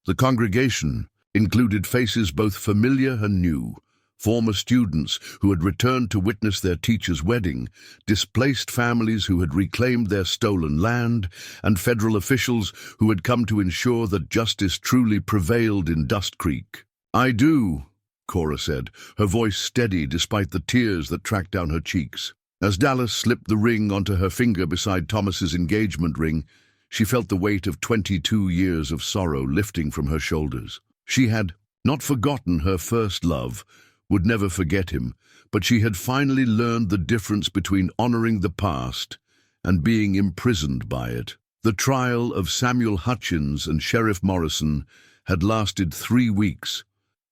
The congregation included faces both familiar and new: former students who had returned to witness their teacher's wedding, displaced families who had reclaimed their stolen land, and federal officials who had come to ensure that justice truly prevailed in Dustcreek. "I do," Cora said, her voice steady despite the tears that tracked down her cheeks. As Dallas slipped the ring onto her finger beside Thomas's engagement ring, she felt the weight of 22 years of sorrow lifting from her shoulders. She had not forgotten her first love, would never forget him, but she had finally learned the difference between honoring the past and being imprisoned by it. The trial of Samuel Hutchins and Sheriff Morrison had lasted 3 weeks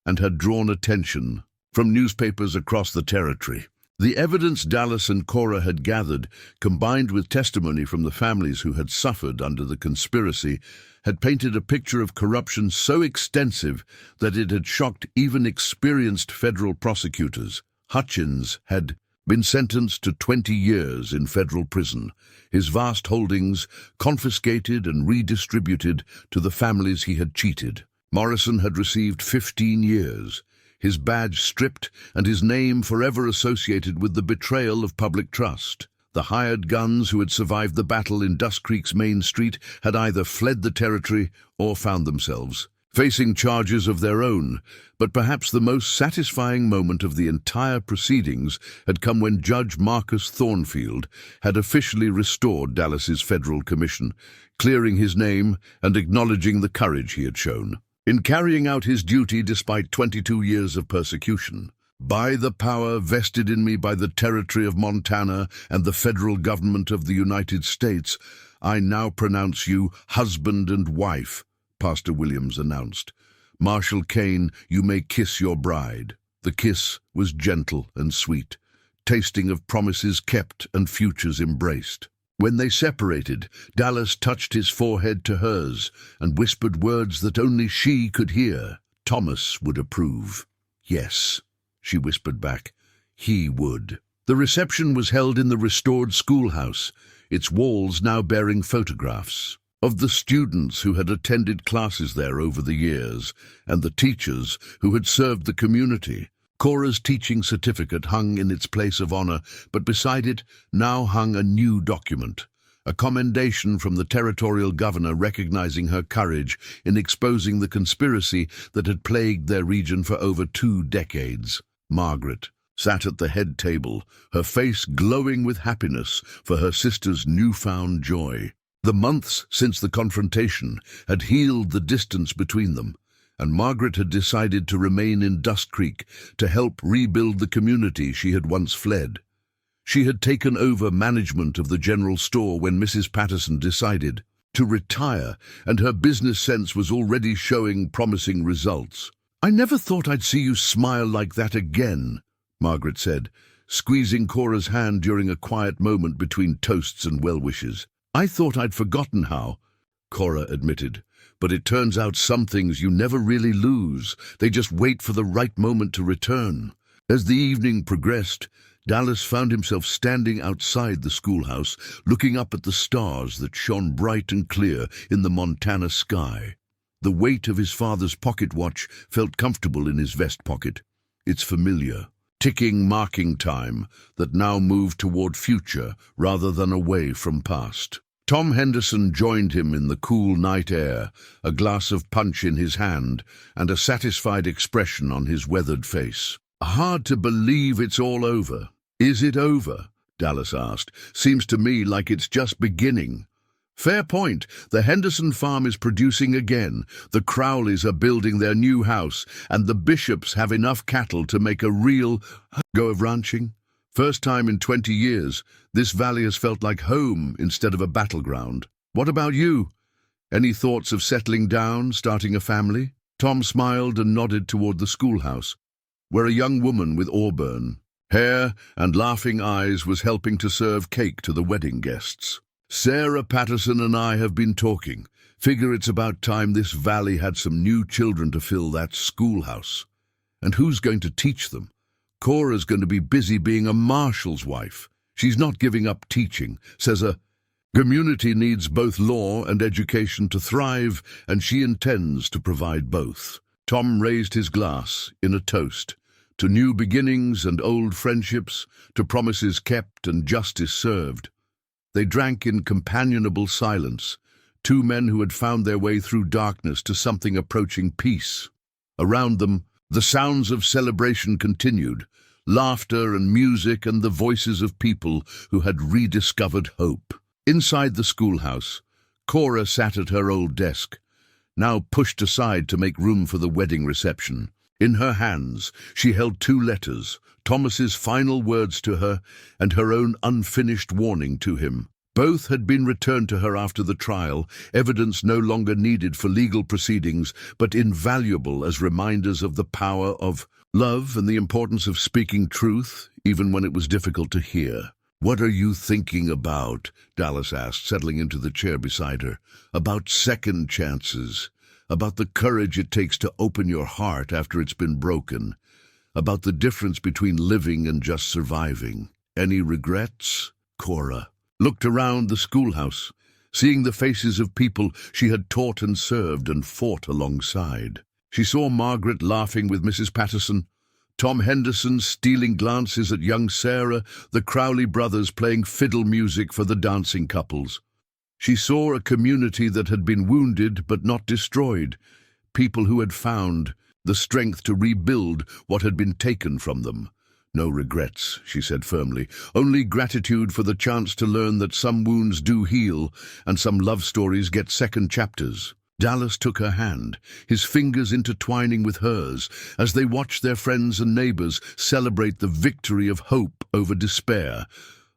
and had drawn attention from newspapers across the territory. The evidence Dallas and Cora had gathered, combined with testimony from the families who had suffered under the conspiracy, had painted a picture of corruption so extensive that it had shocked even experienced federal prosecutors. Hutchins had been sentenced to 20 years in federal prison, his vast holdings confiscated and redistributed to the families he had cheated. Morrison had received 15 years, his badge stripped and his name forever associated with the betrayal of public trust. The hired guns who had survived the battle in Dustcreek's main street had either fled the territory or found themselves facing charges of their own, but perhaps the most satisfying moment of the entire proceedings had come when Judge Marcus Thornfield had officially restored Dallas's federal commission, clearing his name and acknowledging the courage he had shown. In carrying out his duty despite 22 years of persecution, by the power vested in me by the territory of Montana and the federal government of the United States, I now pronounce you husband and wife, Pastor Williams announced. Marshal Kane, you may kiss your bride. The kiss was gentle and sweet, tasting of promises kept and futures embraced. When they separated, Dallas touched his forehead to hers and whispered words that only she could hear. Thomas would approve. Yes, she whispered back, he would. The reception was held in the restored schoolhouse, its walls now bearing photographs of the students who had attended classes there over the years and the teachers who had served the community. Cora's teaching certificate hung in its place of honor, but beside it now hung a new document, a commendation from the territorial governor recognizing her courage in exposing the conspiracy that had plagued their region for over 2 decades. Margaret sat at the head table, her face glowing with happiness for her sister's newfound joy. The months since the confrontation had healed the distance between them, and Margaret had decided to remain in Dustcreek to help rebuild the community she had once fled. She had taken over management of the general store when Mrs. Patterson decided to retire, and her business sense was already showing promising results. I never thought I'd see you smile like that again, Margaret said, squeezing Cora's hand during a quiet moment between toasts and well-wishes. I thought I'd forgotten how, Cora admitted. But it turns out some things you never really lose. They just wait for the right moment to return. As the evening progressed, Dallas found himself standing outside the schoolhouse, looking up at the stars that shone bright and clear in the Montana sky. The weight of his father's pocket watch felt comfortable in his vest pocket, its familiar, ticking marking time that now moved toward future rather than away from past. Tom Henderson joined him in the cool night air, a glass of punch in his hand and a satisfied expression on his weathered face. Hard to believe it's all over. Is it over? Dallas asked. Seems to me like it's just beginning. Fair point. The Henderson farm is producing again. The Crowleys are building their new house, and the Bishops have enough cattle to make a real go of ranching. First time in 20 years, this valley has felt like home instead of a battleground. What about you? Any thoughts of settling down, starting a family? Tom smiled and nodded toward the schoolhouse, where a young woman with auburn hair and laughing eyes was helping to serve cake to the wedding guests. Sarah Patterson and I have been talking. Figure it's about time this valley had some new children to fill that schoolhouse. And who's going to teach them? Cora's going to be busy being a marshal's wife. She's not giving up teaching, says a community needs both law and education to thrive, and she intends to provide both. Tom raised his glass in a toast to new beginnings and old friendships, to promises kept and justice served. They drank in companionable silence, 2 men who had found their way through darkness to something approaching peace. Around them, the sounds of celebration continued, laughter and music and the voices of people who had rediscovered hope. Inside the schoolhouse, Cora sat at her old desk, now pushed aside to make room for the wedding reception. In her hands, she held 2 letters, Thomas's final words to her and her own unfinished warning to him. Both had been returned to her after the trial, evidence no longer needed for legal proceedings, but invaluable as reminders of the power of love and the importance of speaking truth, even when it was difficult to hear. "What are you thinking about?" Dallas asked, settling into the chair beside her. "About second chances, about the courage it takes to open your heart after it's been broken, about the difference between living and just surviving. Any regrets?" Cora looked around the schoolhouse, seeing the faces of people she had taught and served and fought alongside. She saw Margaret laughing with Mrs. Patterson, Tom Henderson stealing glances at young Sarah, the Crowley brothers playing fiddle music for the dancing couples. She saw a community that had been wounded but not destroyed, people who had found the strength to rebuild what had been taken from them. "No regrets," she said firmly, "only gratitude for the chance to learn that some wounds do heal and some love stories get second chapters." Dallas took her hand, his fingers intertwining with hers, as they watched their friends and neighbors celebrate the victory of hope over despair,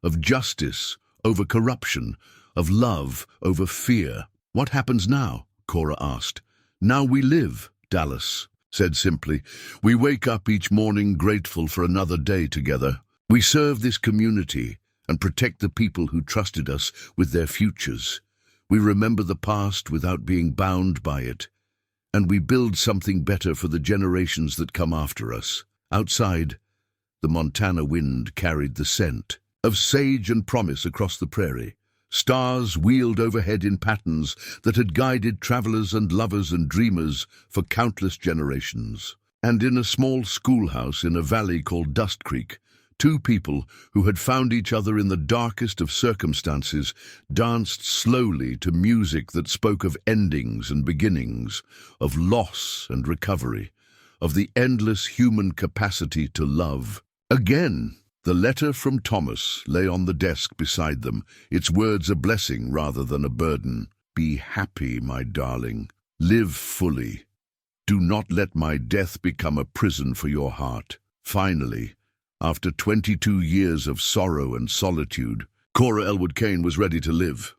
of justice over corruption, of love over fear. "What happens now?" Cora asked. "Now we live," Dallas said simply. "We wake up each morning grateful for another day together. We serve this community and protect the people who trusted us with their futures. We remember the past without being bound by it, and we build something better for the generations that come after us." Outside, the Montana wind carried the scent of sage and promise across the prairie. Stars wheeled overhead in patterns that had guided travelers and lovers and dreamers for countless generations. And in a small schoolhouse in a valley called Dustcreek, two people who had found each other in the darkest of circumstances danced slowly to music that spoke of endings and beginnings, of loss and recovery, of the endless human capacity to love. Again, the letter from Thomas lay on the desk beside them, its words a blessing rather than a burden. "Be happy, my darling. Live fully. Do not let my death become a prison for your heart." Finally, after 22 years of sorrow and solitude, Cora Elwood Kane was ready to live.